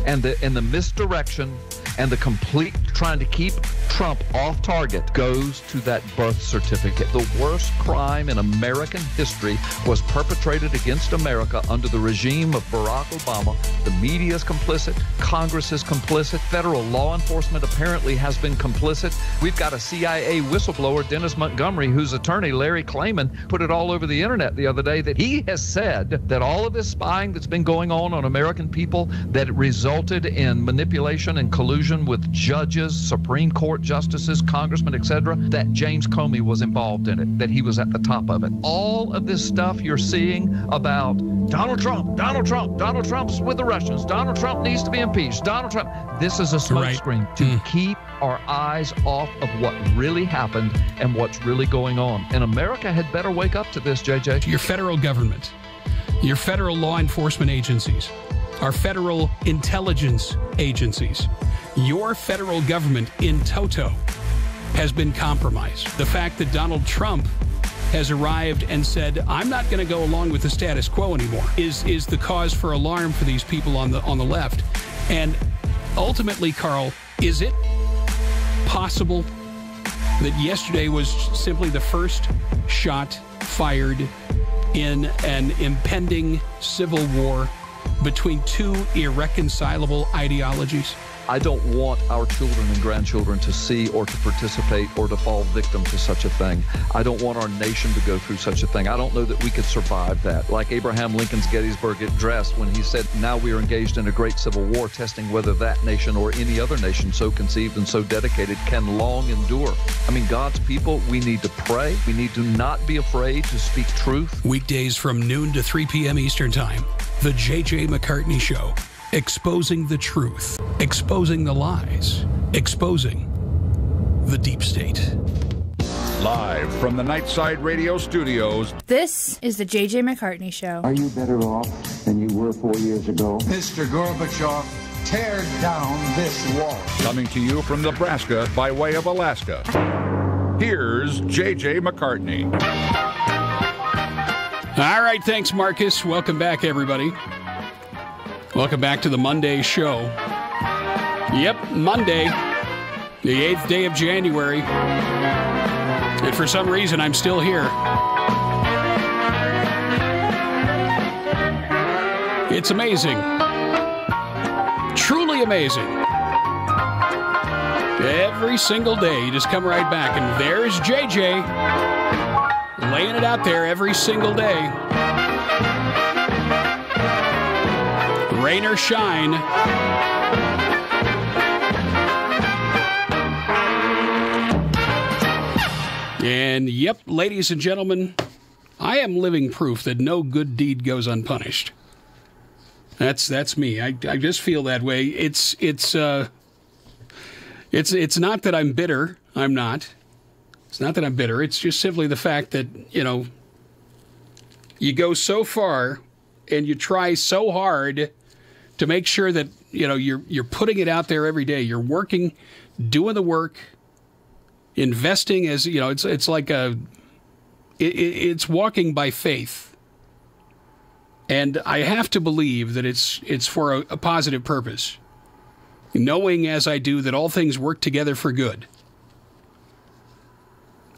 and the misdirection and the complete trying to keep Trump off target goes to that birth certificate. The worst crime in American history was perpetrated against America under the regime of Barack Obama. The media is complicit. Congress is complicit. Federal law enforcement apparently has been complicit. We've got a CIA whistleblower, Dennis Montgomery, whose attorney, Larry Klayman, put it all over the internet the other day that he has said that all of this spying that's been going on American people, that it resulted in manipulation and collusion with judges, Supreme Court justices, congressmen, etc., that James Comey was involved in it, that he was at the top of it. All of this stuff you're seeing about Donald Trump's with the Russians, Donald Trump needs to be impeached, Donald Trump, this is a smokescreen to keep our eyes off of what really happened and what's really going on. And America had better wake up to this, JJ. Your federal government, your federal law enforcement agencies, our federal intelligence agencies, your federal government in toto has been compromised. The fact that Donald Trump has arrived and said, I'm not going to go along with the status quo anymore, is the cause for alarm for these people on the left. And ultimately, Carl, is it possible that yesterday was simply the first shot fired in an impending civil war between two irreconcilable ideologies? I don't want our children and grandchildren to see or to participate or to fall victim to such a thing. I don't want our nation to go through such a thing. I don't know that we could survive that. Like Abraham Lincoln's Gettysburg Address, when he said, now we are engaged in a great civil war, testing whether that nation or any other nation so conceived and so dedicated can long endure. I mean, God's people, we need to pray. We need to not be afraid to speak truth. Weekdays from noon to 3 p.m. Eastern Time, The J.J. McCartney Show. Exposing the truth, exposing the lies, exposing the deep state. Live from the Nightside Radio Studios, This is the JJ McCartney Show. Are you better off than you were 4 years ago? Mr. Gorbachev, tear down this wall. coming to you from Nebraska by way of Alaska. Here's JJ McCartney. All right, thanks, Marcus. Welcome back, everybody. Welcome back to the Monday show. Yep, Monday, the 8th day of January. And for some reason, I'm still here. It's amazing. Truly amazing. Every single day, you just come right back, and there's JJ laying it out there every single day. Rain or shine. And yep, ladies and gentlemen, I am living proof that no good deed goes unpunished. That's me. I just feel that way. It's not that I'm bitter. I'm not. It's not that I'm bitter. It's just simply the fact that, you go so far and you try so hard to make sure that, you're putting it out there every day. You're working, doing the work, investing as, it's like it's walking by faith. And I have to believe that it's for a positive purpose. Knowing as I do that all things work together for good.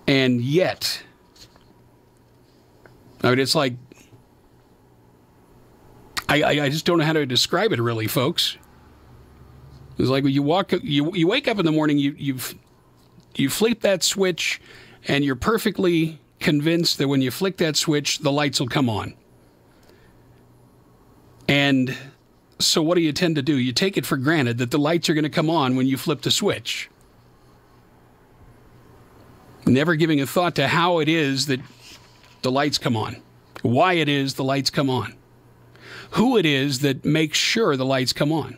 And yet, it's like, I just don't know how to describe it really, folks. It's like when you wake up in the morning, you flip that switch, and you're perfectly convinced that when you flick that switch, the lights will come on. And so what do you tend to do? You take it for granted that the lights are going to come on when you flip the switch. Never giving a thought to how it is that the lights come on. Why it is the lights come on. Who it is that makes sure the lights come on.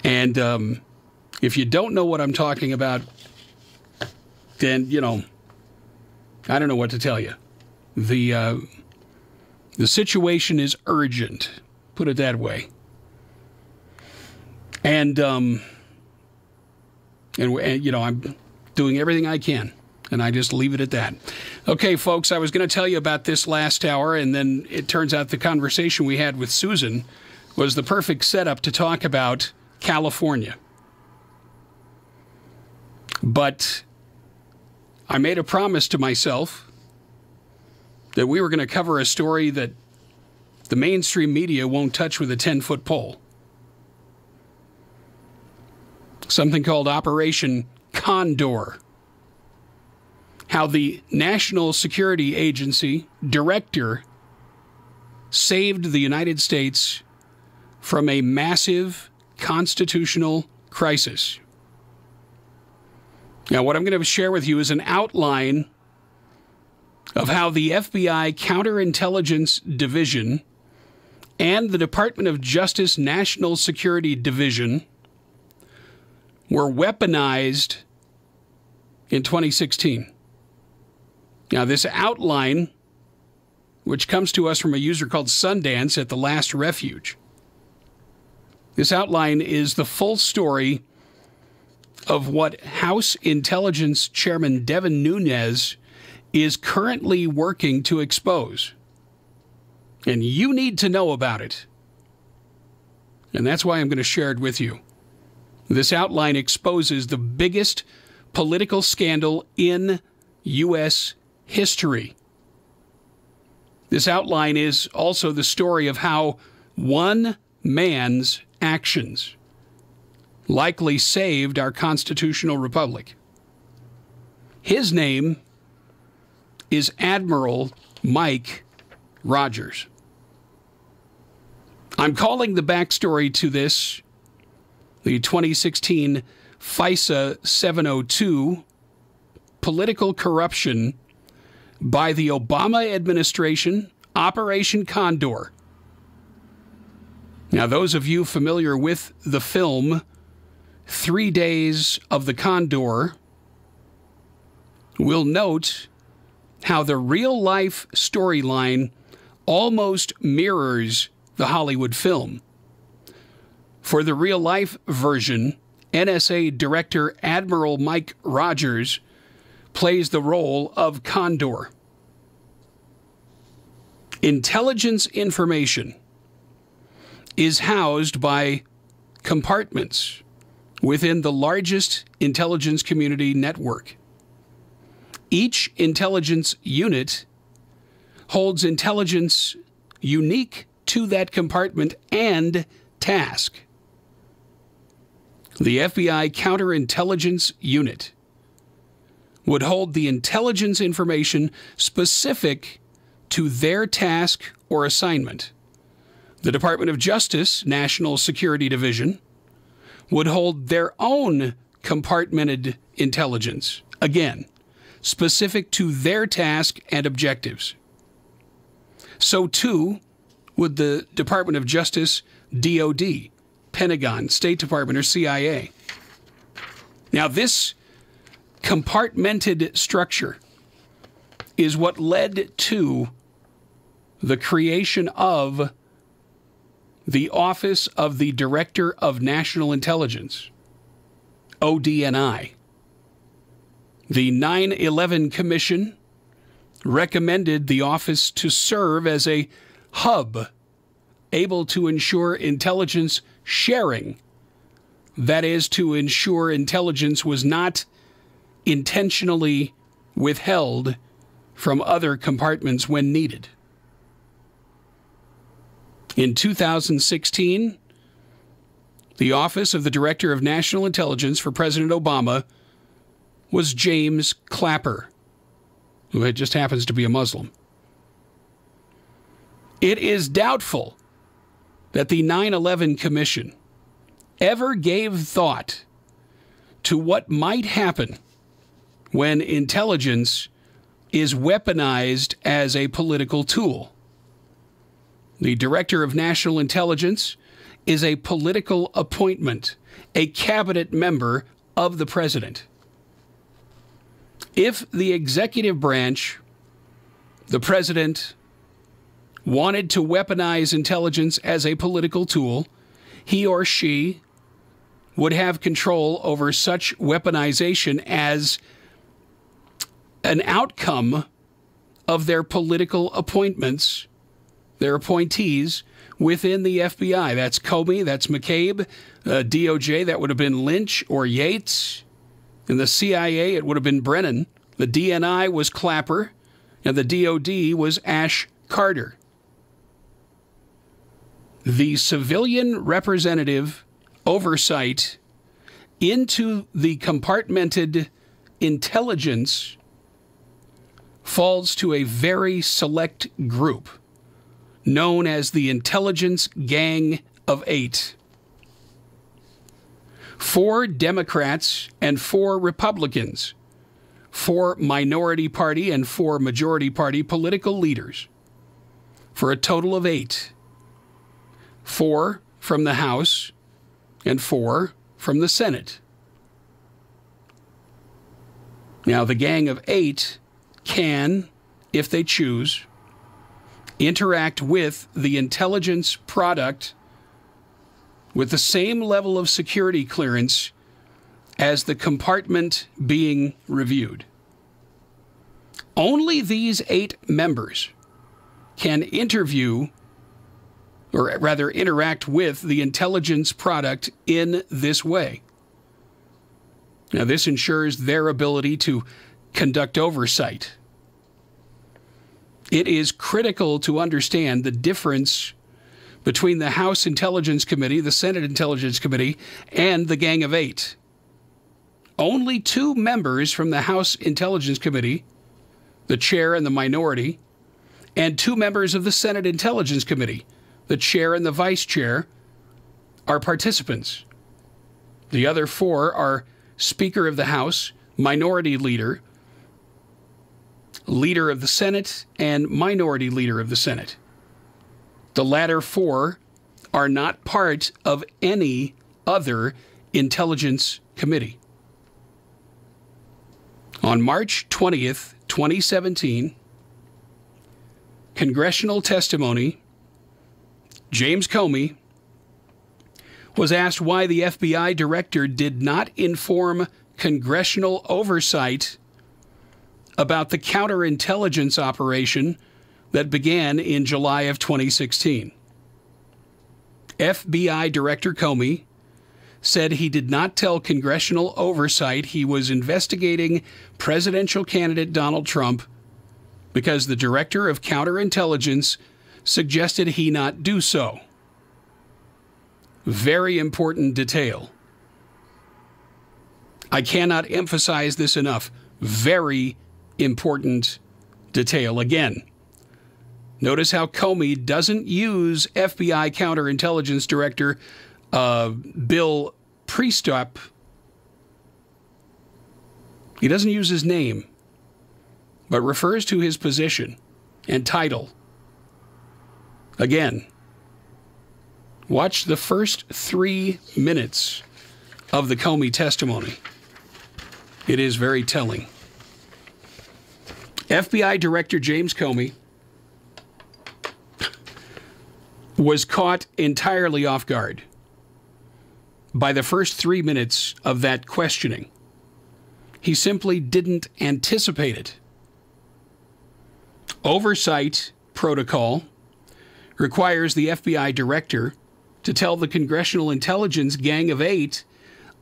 And if you don't know what I'm talking about, then, I don't know what to tell you. The situation is urgent, put it that way. And I'm doing everything I can, and I just leave it at that. Okay, folks, I was going to tell you about this last hour, and then it turns out the conversation we had with Susan was the perfect setup to talk about California. But I made a promise to myself that we were going to cover a story that the mainstream media won't touch with a 10-foot pole. Something called Operation Condor. How the National Security Agency director saved the United States from a massive constitutional crisis. Now, what I'm going to share with you is an outline of how the FBI Counterintelligence Division and the Department of Justice National Security Division were weaponized in 2016. Now, this outline, which comes to us from a user called Sundance at The Last Refuge, this outline is the full story of what House Intelligence Chairman Devin Nunes is currently working to expose. And you need to know about it. And that's why I'm going to share it with you. This outline exposes the biggest political scandal in U.S. history. This outline is also the story of how one man's actions likely saved our constitutional republic. His name is Admiral Mike Rogers. I'm calling the backstory to this the 2016 FISA 702 political corruption by the Obama administration, Operation Condor. Now, those of you familiar with the film 3 Days of the Condor will note how the real-life storyline almost mirrors the Hollywood film. For the real-life version, NSA Director Admiral Mike Rogers plays the role of Condor. Intelligence information is housed by compartments within the largest intelligence community network. Each intelligence unit holds intelligence unique to that compartment and task. The FBI Counterintelligence Unit would hold the intelligence information specific to their task or assignment. The Department of Justice National Security Division would hold their own compartmented intelligence, again, specific to their task and objectives. So too would the Department of Justice, DOD, Pentagon, State Department, or CIA. Now, this compartmented structure is what led to the creation of the Office of the Director of National Intelligence, ODNI. The 9/11 Commission recommended the office to serve as a hub able to ensure intelligence sharing. That is, to ensure intelligence was not intentionally withheld from other compartments when needed. In 2016, the Office of the Director of National Intelligence for President Obama was James Clapper, who just happens to be a Muslim. It is doubtful that the 9/11 Commission ever gave thought to what might happen when intelligence is weaponized as a political tool. The Director of National Intelligence is a political appointment, a cabinet member of the president. If the executive branch, the president, wanted to weaponize intelligence as a political tool, he or she would have control over such weaponization as an outcome of their political appointments, their appointees within the FBI. That's Comey, that's McCabe, DOJ, that would have been Lynch or Yates. In the CIA, it would have been Brennan. The DNI was Clapper, and the DOD was Ash Carter. The civilian representative oversight into the compartmented intelligence falls to a very select group known as the Intelligence Gang of 8. 4 Democrats and 4 Republicans, 4 minority party and 4 majority party political leaders, for a total of 8. 4 from the House and 4 from the Senate. Now, the Gang of 8 can, if they choose, interact with the intelligence product with the same level of security clearance as the compartment being reviewed. Only these 8 members can interview, or rather interact with, the intelligence product in this way. Now, this ensures their ability to conduct oversight. It is critical to understand the difference between the House Intelligence Committee, the Senate Intelligence Committee, and the Gang of 8. Only 2 members from the House Intelligence Committee, the chair and the minority, and 2 members of the Senate Intelligence Committee, the chair and the vice chair, are participants. The other 4 are Speaker of the House, Minority Leader, Leader of the Senate, and Minority Leader of the Senate. The latter 4 are not part of any other Intelligence Committee. On March 20th, 2017, congressional testimony, James Comey was asked why the FBI director did not inform congressional oversight about the counterintelligence operation that began in July of 2016. FBI Director Comey said he did not tell congressional oversight he was investigating presidential candidate Donald Trump because the director of counterintelligence suggested he not do so. Very important detail. I cannot emphasize this enough. Very important detail. Again, notice how Comey doesn't use FBI counterintelligence director Bill Priestap. He doesn't use his name, but refers to his position and title. Again, watch the first 3 minutes of the Comey testimony. It is very telling. FBI Director James Comey was caught entirely off guard by the first 3 minutes of that questioning. He simply didn't anticipate it. Oversight protocol requires the FBI director to tell the Congressional Intelligence Gang of 8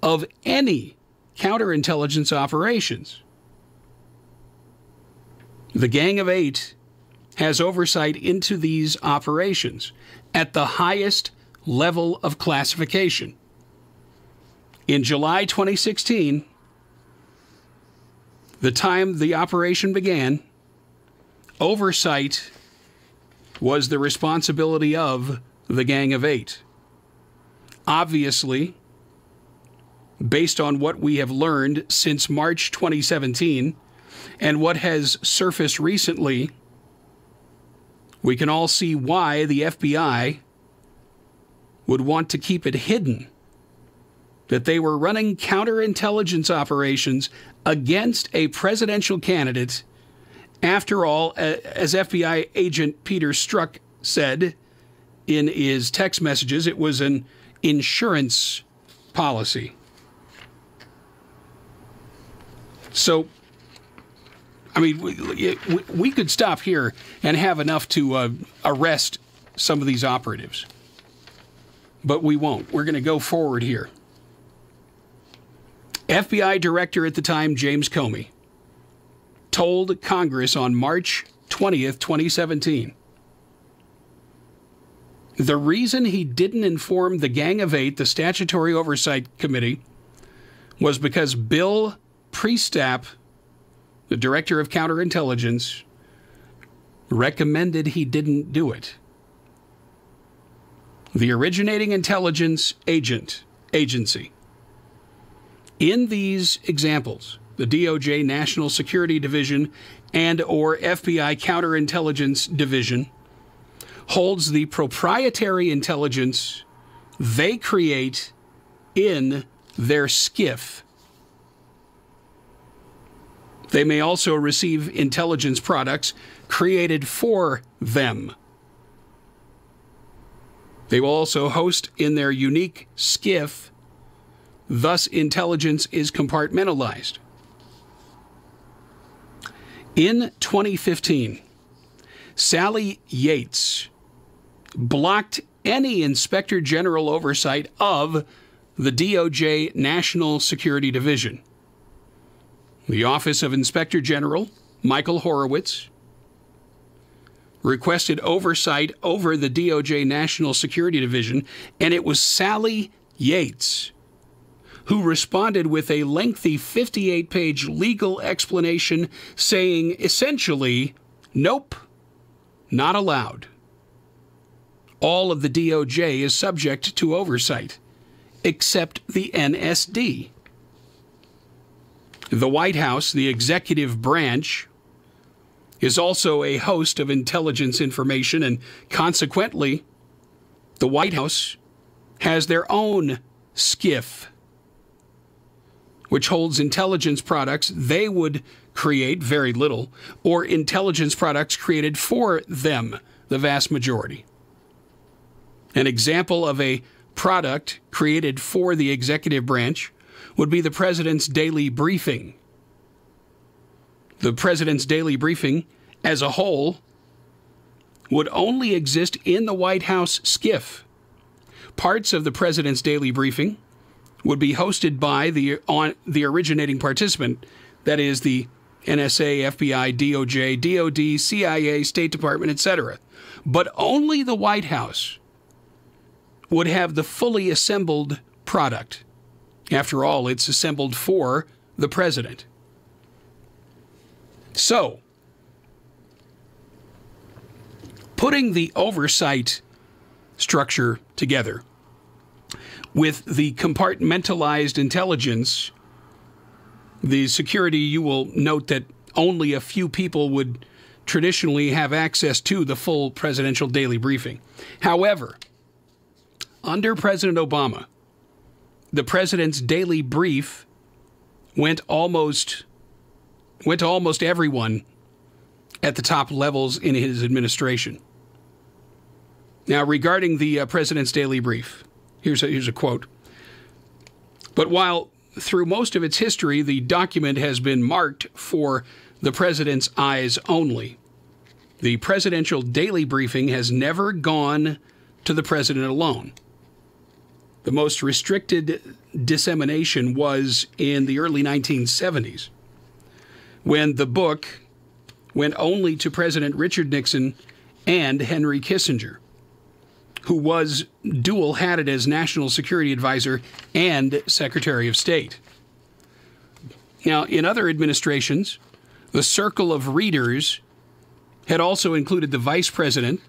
of any counterintelligence operations. The Gang of 8 has oversight into these operations at the highest level of classification. In July 2016, the time the operation began, oversight was the responsibility of the Gang of 8. Obviously, based on what we have learned since March 2017 and what has surfaced recently, we can all see why the FBI would want to keep it hidden that they were running counterintelligence operations against a presidential candidate. After all, as FBI agent Peter Strzok said in his text messages, it was an insurance policy. So, I mean, we could stop here and have enough to arrest some of these operatives. But we won't. We're going to go forward here. FBI Director at the time, James Comey, told Congress on March 20th, 2017, the reason he didn't inform the Gang of 8, the Statutory Oversight Committee, was because Bill Priestap, the Director of Counterintelligence, recommended he didn't do it. The originating intelligence agency. In these examples, the DOJ National Security Division and or FBI Counterintelligence Division holds the proprietary intelligence they create in their SCIF. They may also receive intelligence products created for them. They will also host in their unique SCIF. Thus, intelligence is compartmentalized. In 2015, Sally Yates blocked any Inspector General oversight of the DOJ National Security Division. The Office of Inspector General, Michael Horowitz, requested oversight over the DOJ National Security Division, and it was Sally Yates who responded with a lengthy 58-page legal explanation saying, essentially, nope, not allowed. All of the DOJ is subject to oversight, except the NSD. The White House, the executive branch, is also a host of intelligence information, and consequently, the White House has their own SCIF which holds intelligence products they would create, very little, or intelligence products created for them, the vast majority. An example of a product created for the executive branch would be the President's daily briefing. The President's daily briefing as a whole would only exist in the White House SCIF. Parts of the President's daily briefing would be hosted by the originating participant, that is the NSA, FBI, DOJ, DOD, CIA, State Department, etc. But only the White House would have the fully assembled product. After all, it's assembled for the President. So, putting the oversight structure together with the compartmentalized intelligence, the security, you will note that only a few people would traditionally have access to the full presidential daily briefing. However, under President Obama, the President's daily brief went to almost everyone at the top levels in his administration. Now, regarding the President's daily brief, here's a quote. But while through most of its history, the document has been marked for the President's eyes only, the presidential daily briefing has never gone to the President alone. The most restricted dissemination was in the early 1970s, when the book went only to President Richard Nixon and Henry Kissinger, who was dual-hatted as National Security Advisor and Secretary of State. Now, in other administrations, the circle of readers had also included the Vice President,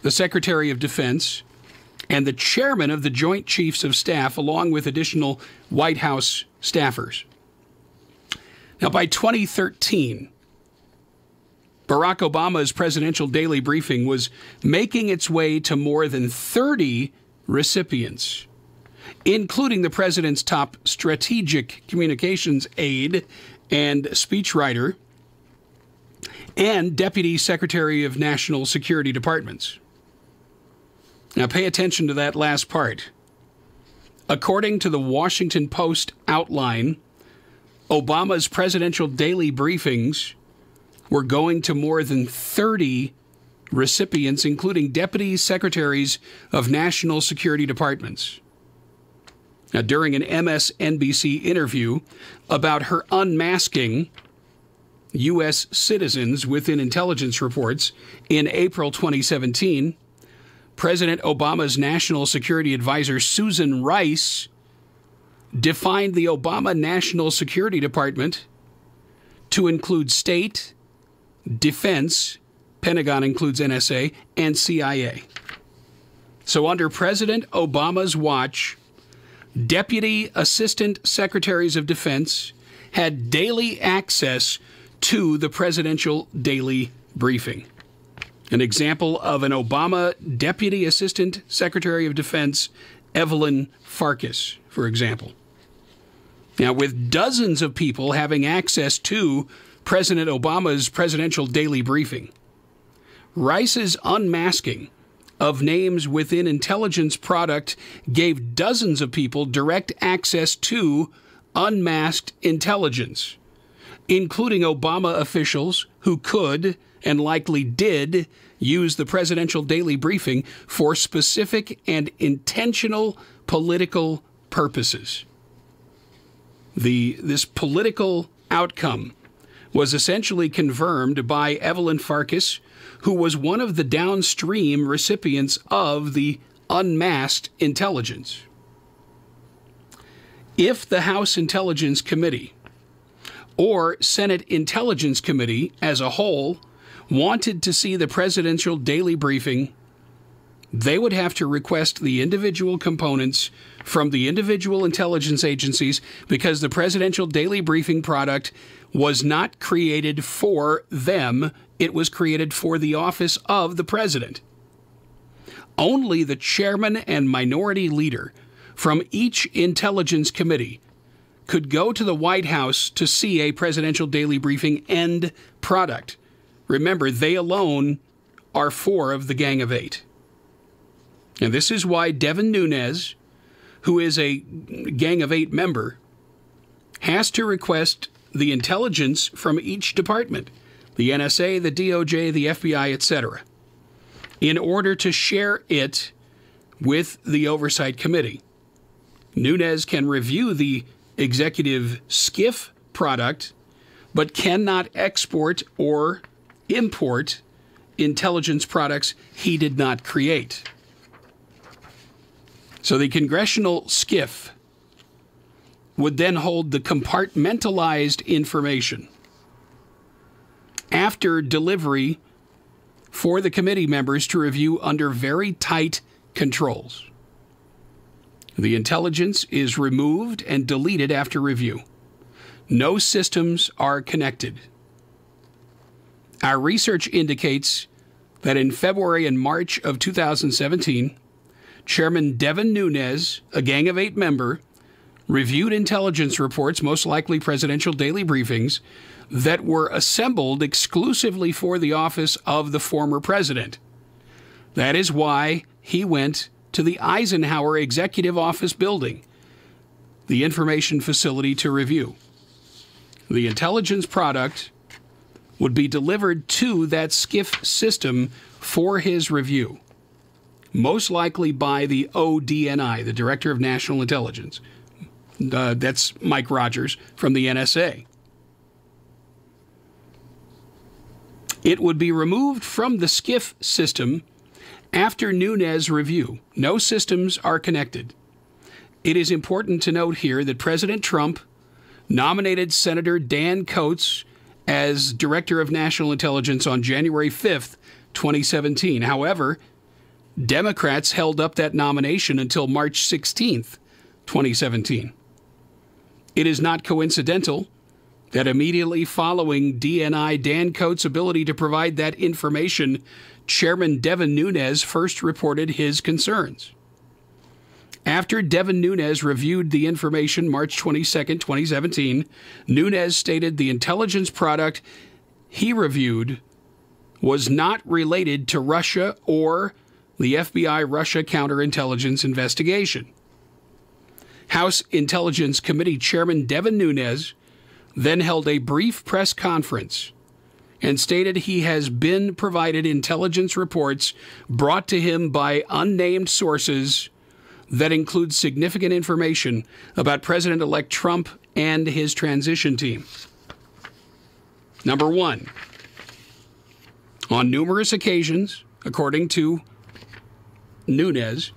the Secretary of Defense, and the Chairman of the Joint Chiefs of Staff, along with additional White House staffers. Now, by 2013, Barack Obama's presidential daily briefing was making its way to more than 30 recipients, including the President's top strategic communications aide and speechwriter and Deputy Secretary of National Security Departments. Now, pay attention to that last part. According to the Washington Post outline, Obama's presidential daily briefings were going to more than 30 recipients, including deputy secretaries of national security departments. Now, during an MSNBC interview about her unmasking U.S. citizens within intelligence reports in April 2017, President Obama's National Security Advisor, Susan Rice, defined the Obama National Security Department to include state, defense, Pentagon includes NSA, and CIA. So under President Obama's watch, Deputy Assistant Secretaries of Defense had daily access to the presidential daily briefing. An example of an Obama Deputy Assistant Secretary of Defense, Evelyn Farkas, for example. Now, with dozens of people having access to President Obama's presidential daily briefing, Rice's unmasking of names within intelligence product gave dozens of people direct access to unmasked intelligence, including Obama officials who could and likely did use the presidential daily briefing for specific and intentional political purposes. This political outcome was essentially confirmed by Evelyn Farkas, who was one of the downstream recipients of the unmasked intelligence. If the House Intelligence Committee or Senate Intelligence Committee as a whole wanted to see the presidential daily briefing, they would have to request the individual components from the individual intelligence agencies, because the presidential daily briefing product was not created for them. It was created for the office of the president. Only the chairman and minority leader from each intelligence committee could go to the White House to see a presidential daily briefing end product. Remember, they alone are 4 of the Gang of 8. And this is why Devin Nunes, who is a Gang of 8 member, has to request the intelligence from each department, the NSA, the DOJ, the FBI, etc., in order to share it with the Oversight Committee. Nunes can review the executive SCIF product, but cannot export or import intelligence products he did not create. So the congressional SCIF would then hold the compartmentalized information after delivery for the committee members to review under very tight controls. The intelligence is removed and deleted after review. No systems are connected. Our research indicates that in February and March of 2017, Chairman Devin Nunes, a Gang of 8 member, reviewed intelligence reports, most likely presidential daily briefings, that were assembled exclusively for the office of the former president. That is why he went to the Eisenhower Executive Office building, the information facility, to review. The intelligence product would be delivered to that SCIF system for his review, most likely by the ODNI, the Director of National Intelligence. That's Mike Rogers from the NSA. It would be removed from the SCIF system after Nunes' review. No systems are connected. It is important to note here that President Trump nominated Senator Dan Coats as Director of National Intelligence on January 5th, 2017. However, Democrats held up that nomination until March 16th, 2017. It is not coincidental that immediately following DNI Dan Coats' ability to provide that information, Chairman Devin Nunes first reported his concerns. After Devin Nunes reviewed the information March 22, 2017, Nunes stated the intelligence product he reviewed was not related to Russia or the FBI Russia counterintelligence investigation. House Intelligence Committee Chairman Devin Nunes then held a brief press conference and stated he has been provided intelligence reports brought to him by unnamed sources that include significant information about President-elect Trump and his transition team. Number one, on numerous occasions, according to Nunes,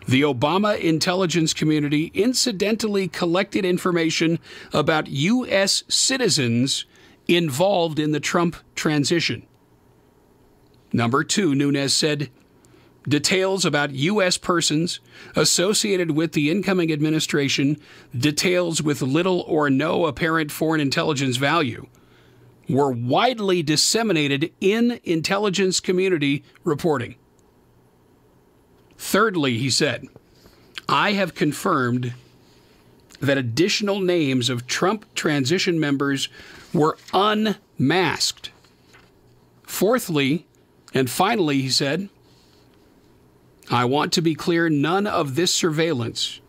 the Obama intelligence community incidentally collected information about U.S. citizens involved in the Trump transition. Number two, Nunes said, details about U.S. persons associated with the incoming administration, details with little or no apparent foreign intelligence value, were widely disseminated in intelligence community reporting. Thirdly, he said, I have confirmed that additional names of Trump transition members were unmasked. Fourthly, and finally, he said, I want to be clear, none of this surveillance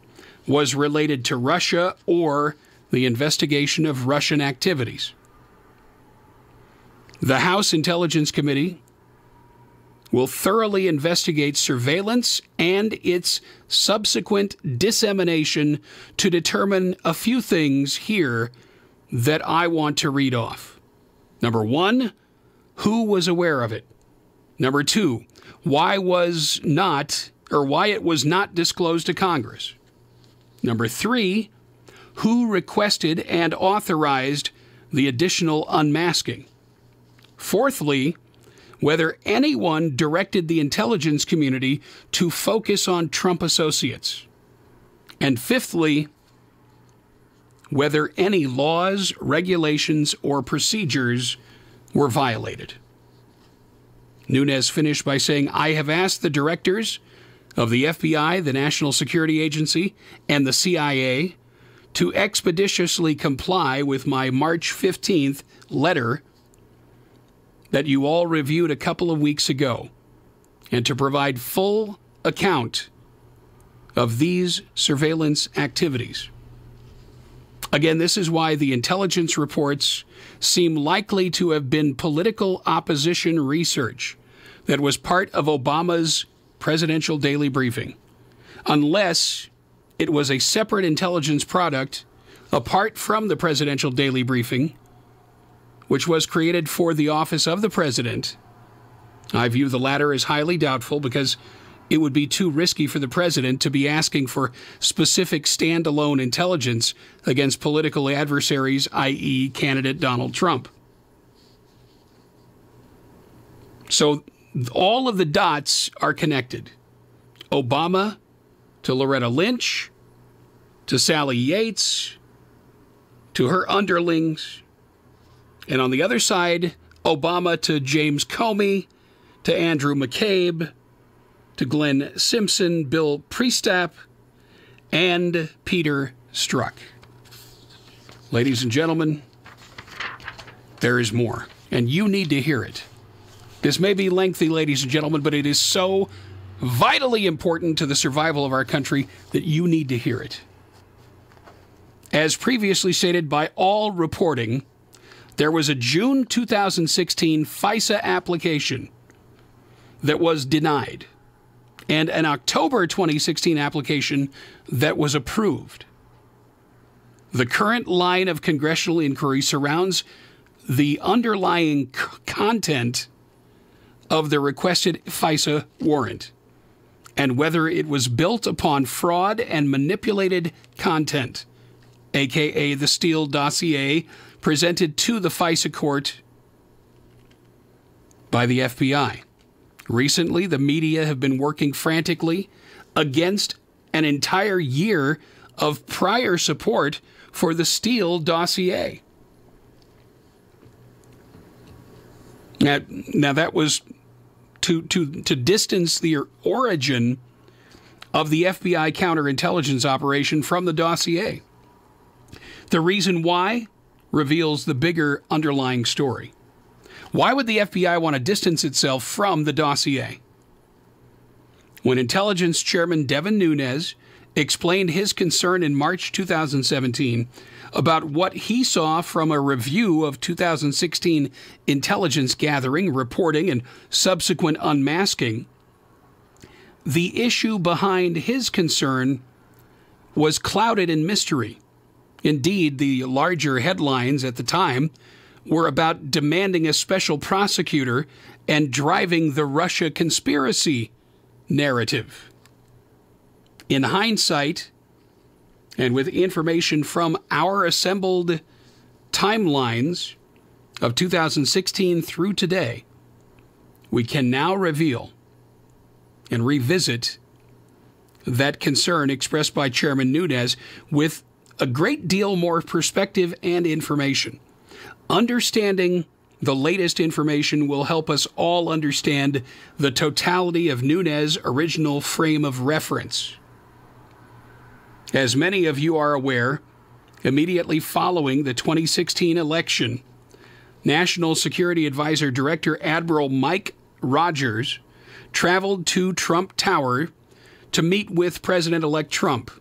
was related to Russia or the investigation of Russian activities. The House Intelligence Committee will thoroughly investigate surveillance and its subsequent dissemination to determine a few things here that I want to read off. Number one, who was aware of it? Number two, why it was not disclosed to Congress? Number three, who requested and authorized the additional unmasking? Fourthly, whether anyone directed the intelligence community to focus on Trump associates. And fifthly, whether any laws, regulations, or procedures were violated. Nunes finished by saying, I have asked the directors of the FBI, the National Security Agency, and the CIA to expeditiously comply with my March 15th letter that you all reviewed a couple of weeks ago, and to provide full account of these surveillance activities. Again, this is why the intelligence reports seem likely to have been political opposition research that was part of Obama's presidential daily briefing, unless it was a separate intelligence product apart from the presidential daily briefing, which was created for the office of the president. I view the latter as highly doubtful because it would be too risky for the president to be asking for specific standalone intelligence against political adversaries, i.e. candidate Donald Trump. So all of the dots are connected. Obama to Loretta Lynch, to Sally Yates, to her underlings, and on the other side, Obama to James Comey, to Andrew McCabe, to Glenn Simpson, Bill Priestap, and Peter Strzok. Ladies and gentlemen, there is more, and you need to hear it. This may be lengthy, ladies and gentlemen, but it is so vitally important to the survival of our country that you need to hear it. As previously stated by all reporting, there was a June 2016 FISA application that was denied, and an October 2016 application that was approved. The current line of congressional inquiry surrounds the underlying content of the requested FISA warrant and whether it was built upon fraud and manipulated content, aka the Steele dossier presented to the FISA court by the FBI. Recently, the media have been working frantically against an entire year of prior support for the Steele dossier. Now that was to distance the origin of the FBI counterintelligence operation from the dossier. The reason why reveals the bigger underlying story. Why would the FBI want to distance itself from the dossier? When Intelligence Chairman Devin Nunes explained his concern in March 2017 about what he saw from a review of 2016 intelligence gathering, reporting, and subsequent unmasking, the issue behind his concern was clouded in mystery. Indeed, the larger headlines at the time were about demanding a special prosecutor and driving the Russia conspiracy narrative. In hindsight, and with information from our assembled timelines of 2016 through today, we can now reveal and revisit that concern expressed by Chairman Nunes with a great deal more perspective and information. Understanding the latest information will help us all understand the totality of Nunes' original frame of reference. As many of you are aware, immediately following the 2016 election, National Security Advisor Director Admiral Mike Rogers traveled to Trump Tower to meet with President-elect Trump.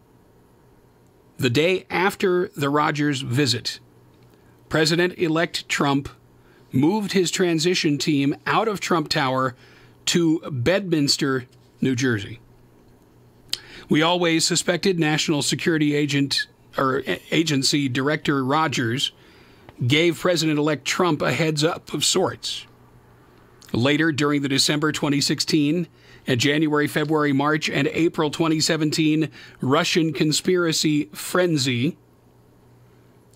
The day after the Rogers visit, President-elect Trump moved his transition team out of Trump Tower to Bedminster, New Jersey. We always suspected National Security Agency Director Rogers gave President-elect Trump a heads-up of sorts. Later, during the December 2016 and January, February, March, and April 2017 Russian conspiracy frenzy,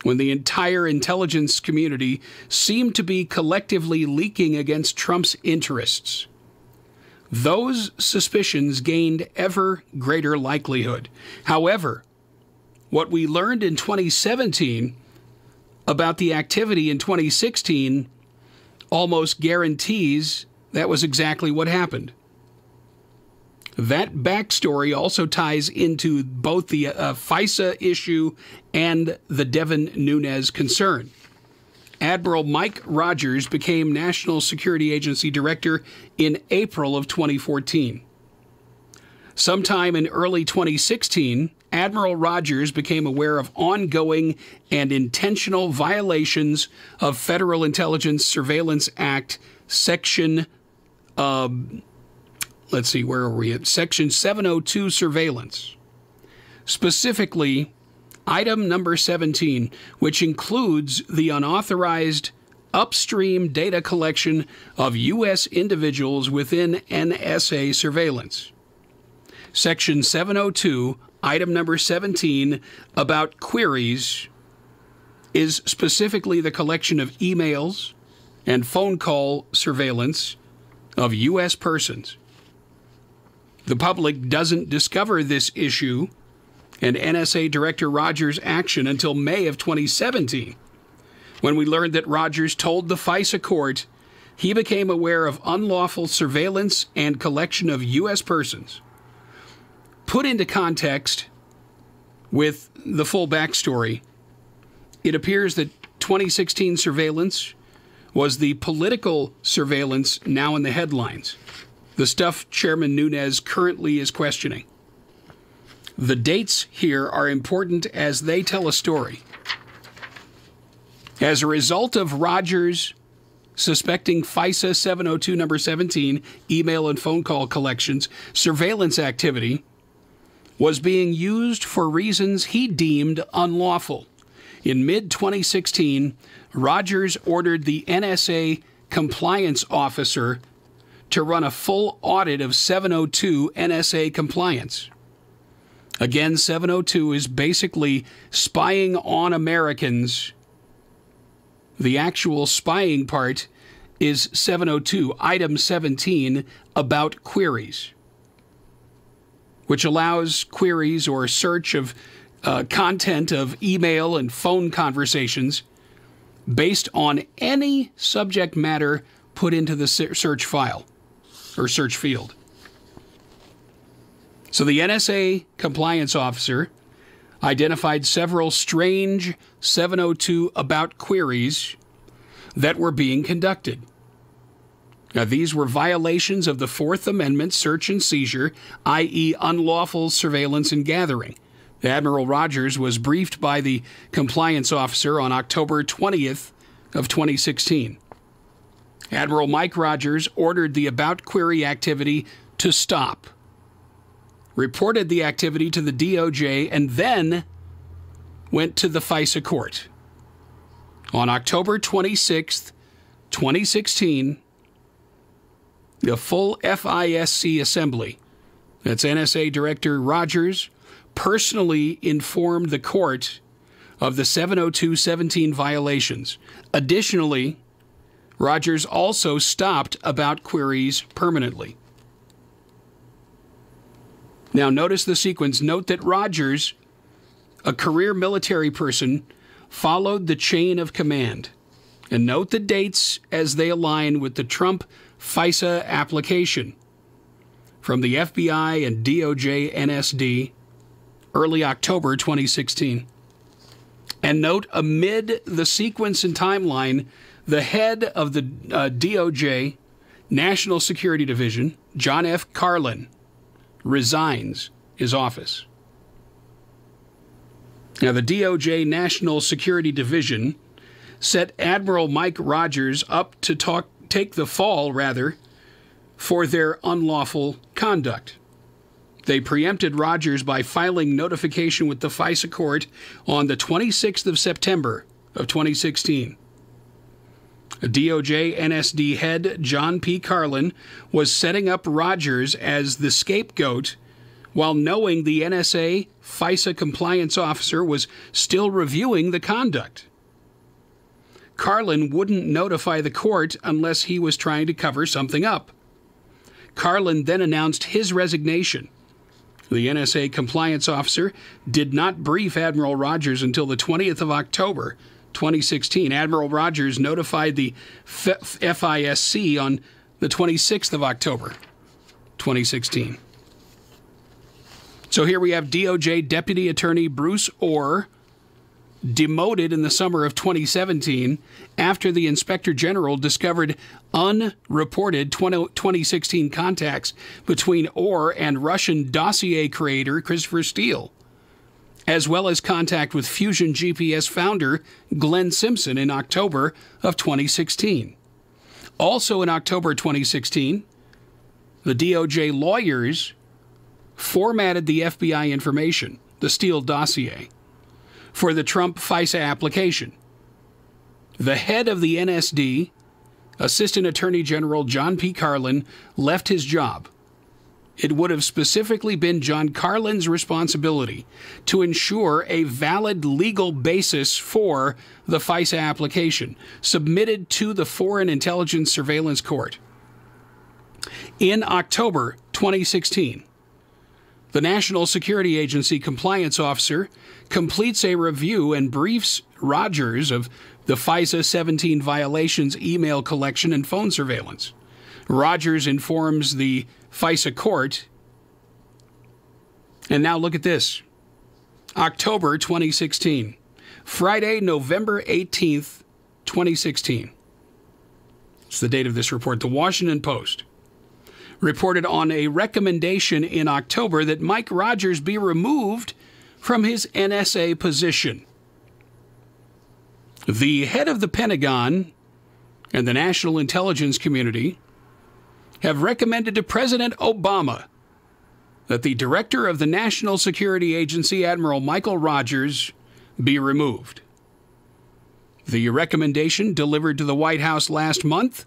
when the entire intelligence community seemed to be collectively leaking against Trump's interests, those suspicions gained ever greater likelihood. However, what we learned in 2017 about the activity in 2016 almost guarantees that was exactly what happened. That backstory also ties into both the FISA issue and the Devin Nunes concern. Admiral Mike Rogers became National Security Agency Director in April of 2014. Sometime in early 2016, Admiral Rogers became aware of ongoing and intentional violations of Federal Intelligence Surveillance Act Section, Section 702 surveillance. Specifically, item number 17, which includes the unauthorized upstream data collection of U.S. individuals within NSA surveillance. Section 702, item number 17, about queries, is specifically the collection of emails and phone call surveillance of U.S. persons. The public doesn't discover this issue and NSA Director Rogers' action until May of 2017, when we learned that Rogers told the FISA court he became aware of unlawful surveillance and collection of U.S. persons. Put into context with the full backstory, it appears that 2016 surveillance was the political surveillance now in the headlines, the stuff Chairman Nunes currently is questioning. The dates here are important as they tell a story. As a result of Rogers suspecting FISA 702 number 17 email and phone call collections, surveillance activity was being used for reasons he deemed unlawful. In mid-2016, Rogers ordered the NSA compliance officer to run a full audit of 702 NSA compliance. Again, 702 is basically spying on Americans. The actual spying part is 702, item 17, about queries, which allows queries or search of content of email and phone conversations based on any subject matter put into the search file or search field. So the NSA compliance officer identified several strange 702 about queries that were being conducted. Now, these were violations of the Fourth Amendment search and seizure, i.e. unlawful surveillance and gathering. Admiral Rogers was briefed by the compliance officer on October 20th of 2016. Admiral Mike Rogers ordered the about query activity to stop, reported the activity to the DOJ, and then went to the FISA court. On October 26th, 2016, the full FISC assembly, that's NSA Director Rogers, personally informed the court of the 702.17 violations. Additionally, Rogers also stopped about queries permanently. Now, notice the sequence. Note that Rogers, a career military person, followed the chain of command. And note the dates as they align with the Trump FISA application from the FBI and DOJ NSD, early October 2016. And note, amid the sequence and timeline, the head of the DOJ National Security Division, John F. Carlin, resigns his office. Now, the DOJ National Security Division set Admiral Mike Rogers up to take the fall, for their unlawful conduct. They preempted Rogers by filing notification with the FISA court on the 26th of September of 2016. DOJ NSD head John P. Carlin was setting up Rogers as the scapegoat while knowing the NSA FISA compliance officer was still reviewing the conduct. Carlin wouldn't notify the court unless he was trying to cover something up. Carlin then announced his resignation. The NSA compliance officer did not brief Admiral Rogers until the 20th of October, 2016. Admiral Rogers notified the FISC on the 26th of October, 2016. So here we have DOJ Deputy Attorney Bruce Orr demoted in the summer of 2017 after the Inspector General discovered unreported 2016 contacts between Orr and Russian dossier creator Christopher Steele, as well as contact with Fusion GPS founder Glenn Simpson in October of 2016. Also in October 2016, the DOJ lawyers formatted the FBI information, the Steele dossier, for the Trump FISA application. The head of the NSD, Assistant Attorney General John P. Carlin, left his job. It would have specifically been John Carlin's responsibility to ensure a valid legal basis for the FISA application submitted to the Foreign Intelligence Surveillance Court. In October 2016, the National Security Agency compliance officer completes a review and briefs Rogers of the FISA 17 violations email collection and phone surveillance. Rogers informs the FISA court. And now look at this. October 2016. Friday, November 18th, 2016. It's the date of this report. The Washington Post reported on a recommendation in October that Mike Rogers be removed from his NSA position. The head of the Pentagon and the national intelligence community have recommended to President Obama that the director of the National Security Agency, Admiral Michael Rogers, be removed. The recommendation, delivered to the White House last month,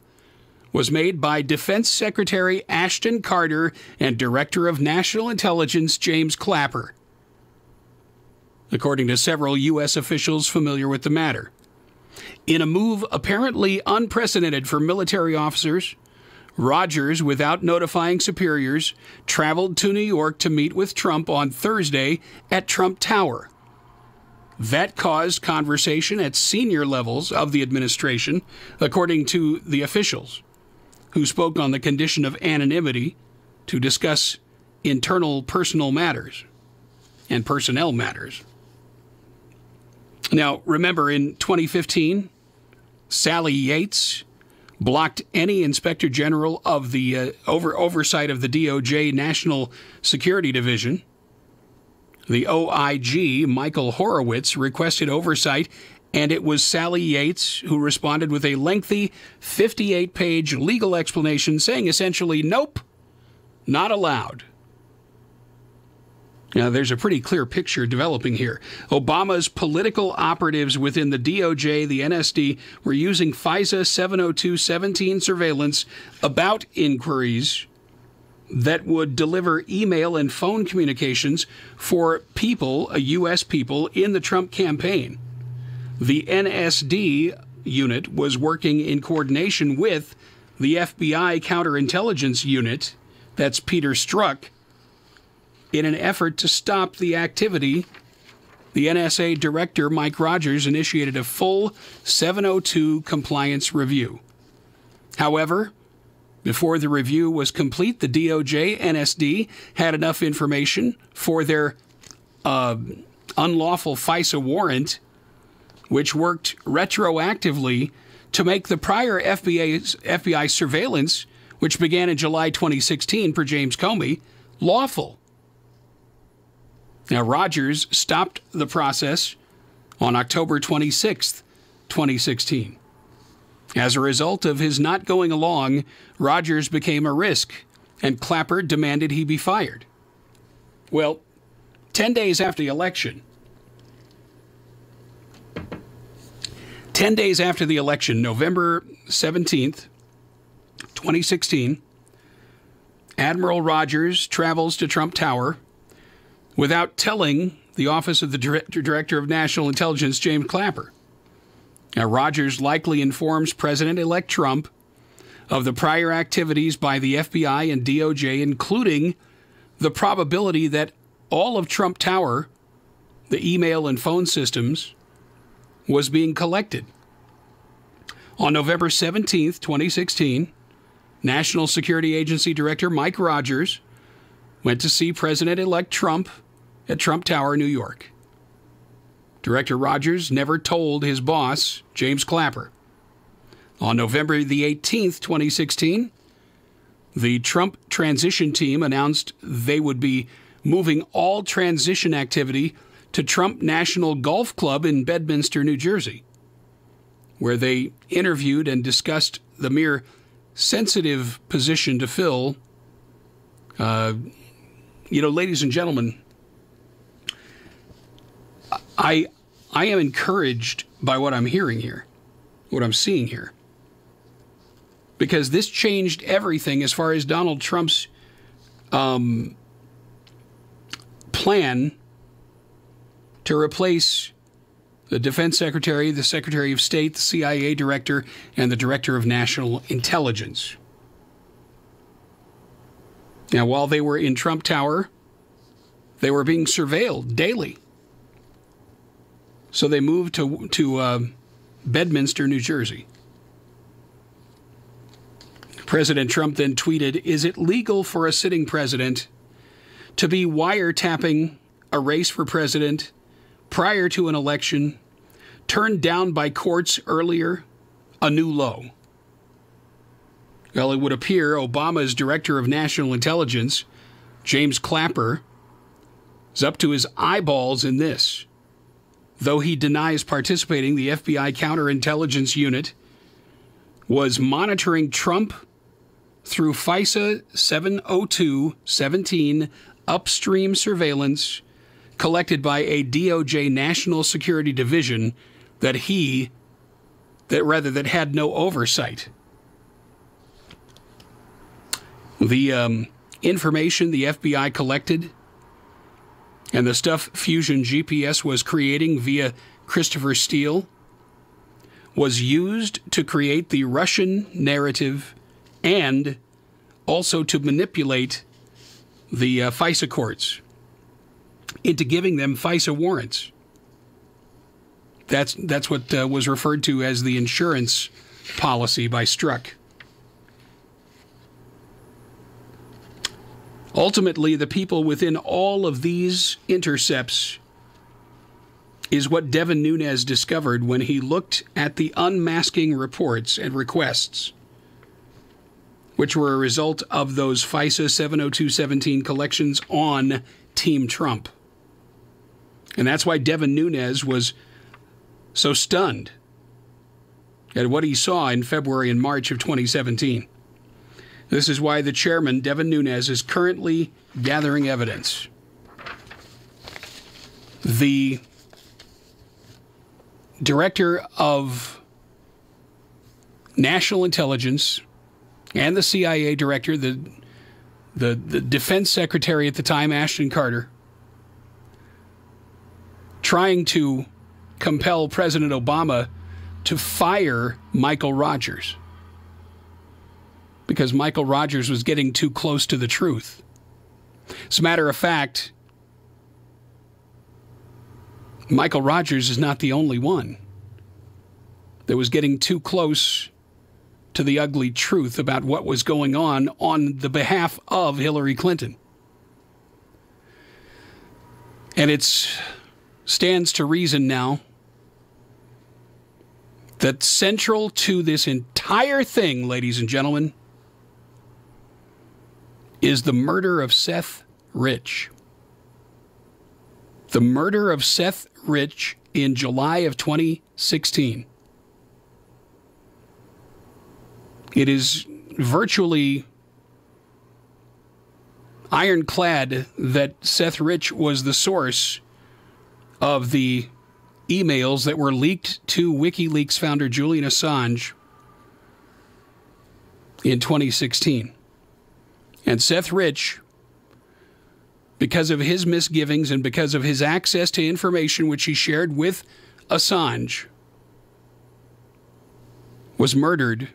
was made by Defense Secretary Ashton Carter and Director of National Intelligence James Clapper, according to several U.S. officials familiar with the matter. In a move apparently unprecedented for military officers, Rogers, without notifying superiors, traveled to New York to meet with Trump on Thursday at Trump Tower. That caused conversation at senior levels of the administration, according to the officials, who spoke on the condition of anonymity to discuss internal personal matters and personnel matters. Now, remember, in 2015, Sally Yates blocked any inspector general of the oversight of the DOJ National Security Division. The OIG, Michael Horowitz, requested oversight, and it was Sally Yates who responded with a lengthy 58-page legal explanation saying essentially, nope, not allowed. Now, there's a pretty clear picture developing here. Obama's political operatives within the DOJ, the NSD, were using FISA 702.17 surveillance about inquiries that would deliver email and phone communications for people, U.S. people, in the Trump campaign. The NSD unit was working in coordination with the FBI counterintelligence unit, that's Peter Strzok, in an effort to stop the activity. The NSA director, Mike Rogers, initiated a full 702 compliance review. However, before the review was complete, the DOJ NSD had enough information for their unlawful FISA warrant, which worked retroactively to make the prior FBI surveillance, which began in July 2016 per James Comey, lawful. Now, Rogers stopped the process on October 26th, 2016. As a result of his not going along, Rogers became a risk, and Clapper demanded he be fired. Well, 10 days after the election, November 17th, 2016, Admiral Rogers travels to Trump Tower without telling the Office of the Director of National Intelligence, James Clapper. Now, Rogers likely informs President-elect Trump of the prior activities by the FBI and DOJ, including the probability that all of Trump Tower, the email and phone systems, was being collected. On November 17th, 2016, National Security Agency Director Mike Rogers went to see President-elect Trump at Trump Tower, New York. Director Rogers never told his boss, James Clapper. On November the 18th, 2016, the Trump transition team announced they would be moving all transition activity to Trump National Golf Club in Bedminster, New Jersey, where they interviewed and discussed the mere sensitive position to fill. Ladies and gentlemen, I am encouraged by what I'm hearing here, what I'm seeing here, because this changed everything as far as Donald Trump's plan to replace the Defense Secretary, the Secretary of State, the CIA Director, and the Director of National Intelligence. Now, while they were in Trump Tower, they were being surveilled daily. So they moved to Bedminster, New Jersey. President Trump then tweeted, "Is it legal for a sitting president to be wiretapping a race for president prior to an election, turned down by courts earlier, a new low?" Well, it would appear Obama's Director of National Intelligence, James Clapper, is up to his eyeballs in this. Though he denies participating, the FBI counterintelligence unit was monitoring Trump through FISA 702-17 upstream surveillance collected by a DOJ National Security Division that had no oversight. The information the FBI collected and the stuff Fusion GPS was creating via Christopher Steele was used to create the Russian narrative and also to manipulate the FISA courts into giving them FISA warrants. That's what was referred to as the insurance policy by Strzok. Ultimately, the people within all of these intercepts is what Devin Nunes discovered when he looked at the unmasking reports and requests, which were a result of those FISA 702-17 collections on Team Trump. And that's why Devin Nunes was so stunned at what he saw in February and March of 2017. This is why the chairman, Devin Nunes, is currently gathering evidence. The director of National Intelligence and the CIA director, the defense secretary at the time, Ashton Carter, trying to compel President Obama to fire Michael Rogers because Michael Rogers was getting too close to the truth. As a matter of fact, Michael Rogers is not the only one that was getting too close to the ugly truth about what was going on the behalf of Hillary Clinton. And it stands to reason now that central to this entire thing, ladies and gentlemen, is the murder of Seth Rich. The murder of Seth Rich in July of 2016. It is virtually ironclad that Seth Rich was the source of the emails that were leaked to WikiLeaks founder Julian Assange in 2016. And Seth Rich, because of his misgivings and because of his access to information which he shared with Assange, was murdered,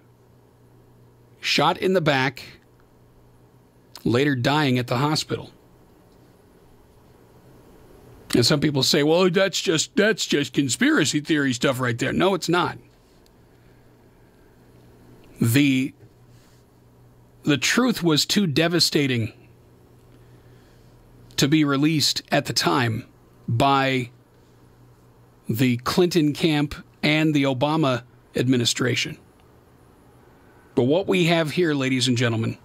shot in the back, later dying at the hospital. And some people say, well, that's just conspiracy theory stuff right there. No, it's not. The truth was too devastating to be released at the time by the Clinton camp and the Obama administration. But what we have here, ladies and gentlemen,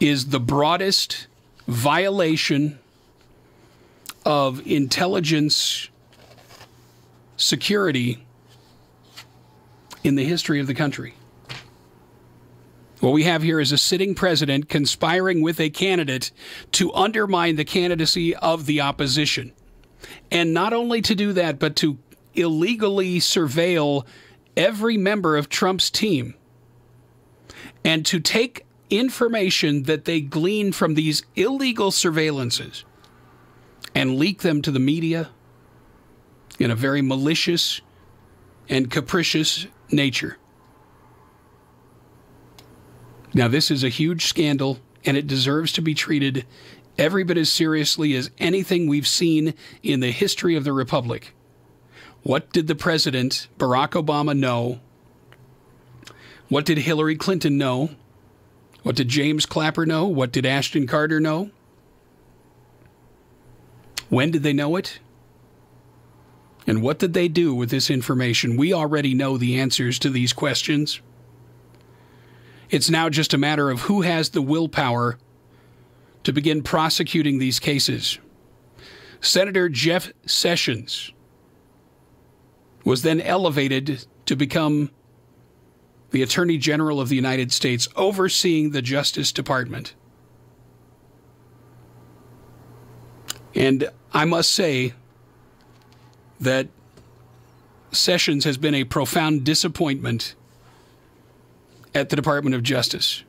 is the broadest violation of intelligence security in the history of the country. What we have here is a sitting president conspiring with a candidate to undermine the candidacy of the opposition. And not only to do that, but to illegally surveil every member of Trump's team and to take information that they glean from these illegal surveillances and leak them to the media in a very malicious and capricious nature. Now, this is a huge scandal, and it deserves to be treated every bit as seriously as anything we've seen in the history of the Republic. What did the president, Barack Obama, know? What did Hillary Clinton know? What did James Clapper know? What did Ashton Carter know? When did they know it? And what did they do with this information? We already know the answers to these questions. It's now just a matter of who has the willpower to begin prosecuting these cases. Senator Jeff Sessions was then elevated to become the Attorney General of the United States, overseeing the Justice Department. And I must say that Sessions has been a profound disappointment at the Department of Justice.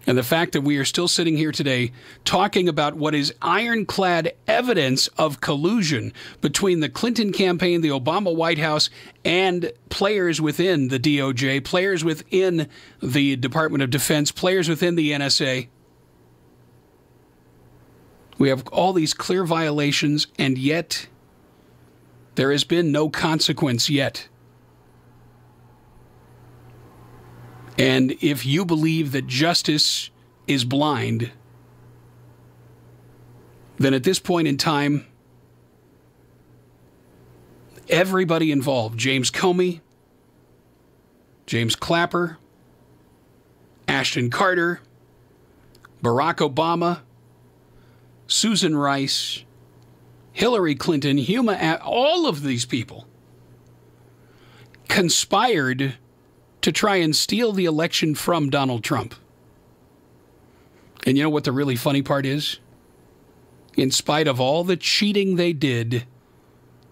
And the fact that we are still sitting here today talking about what is ironclad evidence of collusion between the Clinton campaign, the Obama White House, and players within the DOJ, players within the Department of Defense, players within the NSA. We have all these clear violations, and yet there has been no consequence yet. And if you believe that justice is blind, then at this point in time, everybody involved, James Comey, James Clapper, Ashton Carter, Barack Obama, Susan Rice, Hillary Clinton, all of these people conspired to try and steal the election from Donald Trump. And you know what the really funny part is? In spite of all the cheating they did,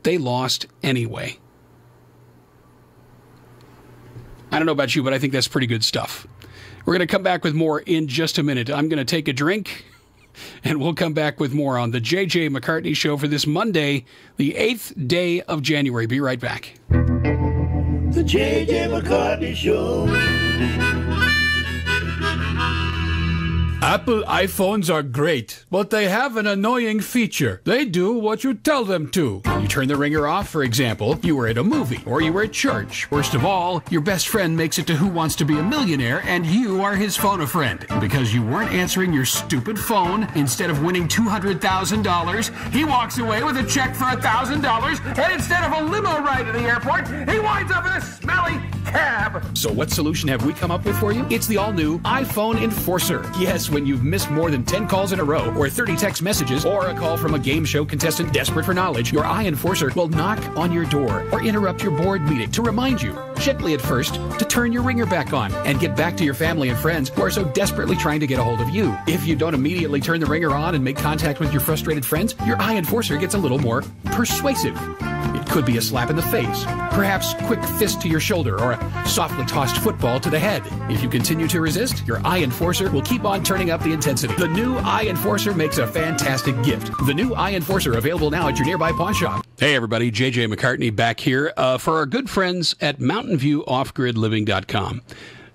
they lost anyway. I don't know about you, but I think that's pretty good stuff. We're going to come back with more in just a minute. I'm going to take a drink, and we'll come back with more on the J.J. McCartney Show for this Monday, the 8th day of January. Be right back. The J.J. McCartney Show. Apple iPhones are great, but they have an annoying feature. They do what you tell them to. You turn the ringer off, for example. You were at a movie, or you were at church. Worst of all, your best friend makes it to Who Wants to Be a Millionaire, and you are his phone-a-friend. Because you weren't answering your stupid phone, instead of winning $200,000, he walks away with a check for $1,000, and instead of a limo ride to the airport, he winds up in a smelly cab. So what solution have we come up with for you? It's the all-new iPhone Enforcer. Yes, when you've missed more than 10 calls in a row, or 30 text messages, or a call from a game show contestant desperate for knowledge, your iEnforcer will knock on your door or interrupt your board meeting to remind you, gently at first, to turn your ringer back on and get back to your family and friends who are so desperately trying to get a hold of you. If you don't immediately turn the ringer on and make contact with your frustrated friends, your iEnforcer gets a little more persuasive. It could be a slap in the face, perhaps quick fist to your shoulder, or a softly tossed football to the head. If you continue to resist, your iEnforcer will keep on turning up the intensity. The new iEnforcer makes a fantastic gift. The new iEnforcer available now at your nearby pawn shop. Hey everybody, J.J. McCartney back here for our good friends at MountainViewOffGridLiving.com.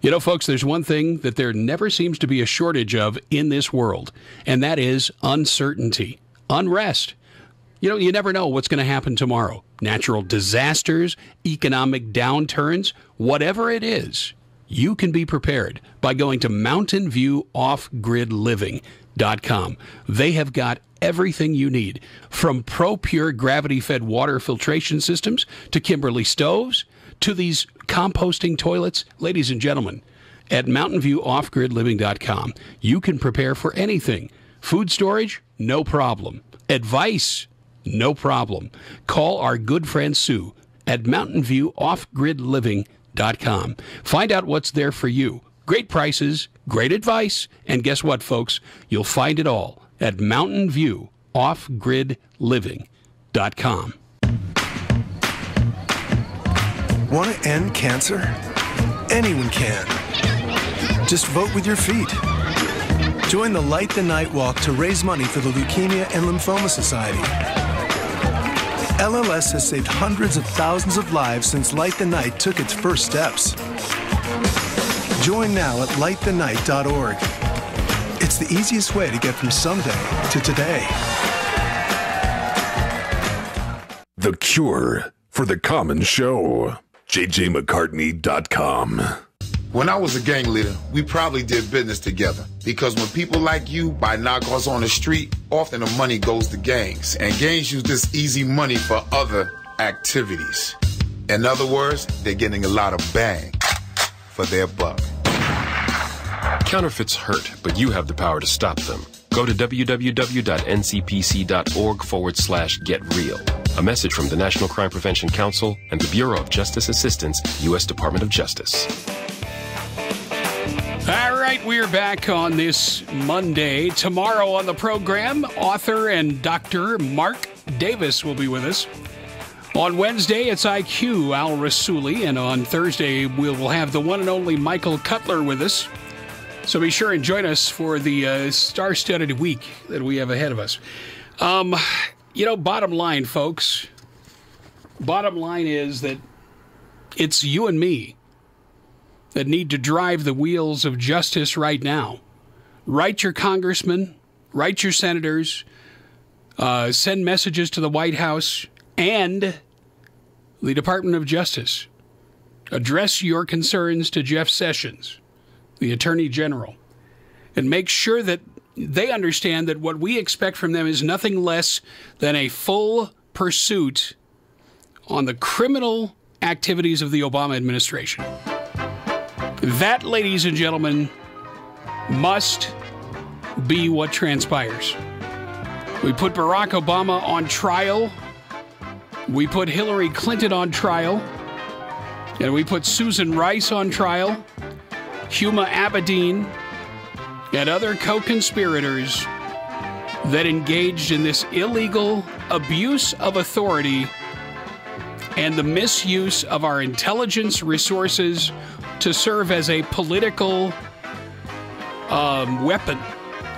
You know, folks, there's one thing that there never seems to be a shortage of in this world, and that is uncertainty, unrest. You know, you never know what's going to happen tomorrow. Natural disasters, economic downturns, whatever it is, you can be prepared by going to Mountain View Off-Grid Living. They have got everything you need, from ProPure gravity-fed water filtration systems to Kimberly stoves to these composting toilets. Ladies and gentlemen, at MountainViewOffGridLiving.com, you can prepare for anything. Food storage, no problem. Advice, no problem. Call our good friend Sue at MountainViewOffGridLiving.com. Find out what's there for you. Great prices, great advice, and guess what, folks? You'll find it all at MountainViewOffGridLiving.com. Want to end cancer? Anyone can. Just vote with your feet. Join the Light the Night Walk to raise money for the Leukemia and Lymphoma Society. LLS has saved hundreds of thousands of lives since Light the Night took its first steps. Join now at lightthenight.org. It's the easiest way to get from someday to today. The cure for the common show. JJMcCartney.com. When I was a gang leader, we probably did business together. Because when people like you buy knockoffs on the street, often the money goes to gangs. And gangs use this easy money for other activities. In other words, they're getting a lot of bang for their buck. Counterfeits hurt, but you have the power to stop them. Go to www.ncpc.org/getreal. A message from the National Crime Prevention Council and the Bureau of Justice Assistance, U.S. Department of Justice. All right, we're back on this Monday. Tomorrow on the program, author and Dr. Mark Davis will be with us. On Wednesday, it's IQ, Al Rassouli, and on Thursday, we'll have the one and only Michael Cutler with us. So be sure and join us for the star-studded week that we have ahead of us. Bottom line, folks, bottom line is that it's you and me that need to drive the wheels of justice right now. Write your congressmen, write your senators, send messages to the White House and the Department of Justice. Address your concerns to Jeff Sessions, the Attorney General, and make sure that they understand that what we expect from them is nothing less than a full pursuit on the criminal activities of the Obama administration. That, ladies and gentlemen, must be what transpires. We put Barack Obama on trial. We put Hillary Clinton on trial. And we put Susan Rice on trial. Huma Abedin and other co-conspirators that engaged in this illegal abuse of authority and the misuse of our intelligence resources to serve as a political weapon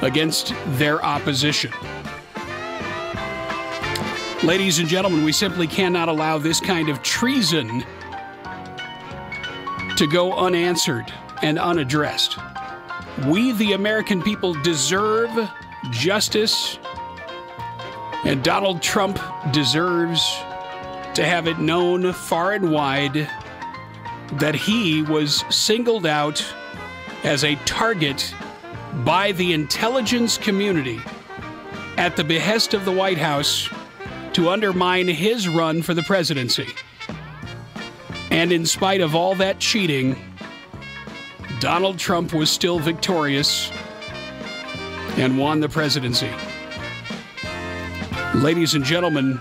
against their opposition. Ladies and gentlemen, we simply cannot allow this kind of treason to go unanswered and unaddressed. We, the American people, deserve justice, and Donald Trump deserves to have it known far and wide that he was singled out as a target by the intelligence community at the behest of the White House to undermine his run for the presidency. And in spite of all that cheating, Donald Trump was still victorious and won the presidency. Ladies and gentlemen,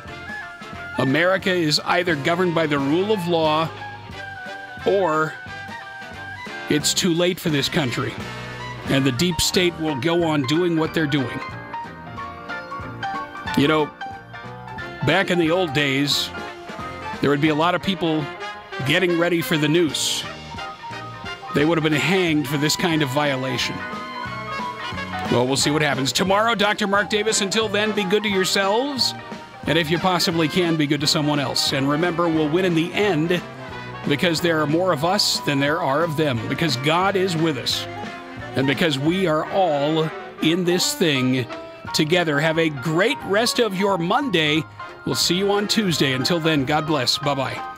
America is either governed by the rule of law or it's too late for this country, and the deep state will go on doing what they're doing. You know, back in the old days, there would be a lot of people getting ready for the noose. They would have been hanged for this kind of violation. Well, we'll see what happens. Tomorrow, Dr. Mark Davis. Until then, be good to yourselves. And if you possibly can, be good to someone else. And remember, we'll win in the end because there are more of us than there are of them. Because God is with us. And because we are all in this thing together. Have a great rest of your Monday. We'll see you on Tuesday. Until then, God bless. Bye-bye.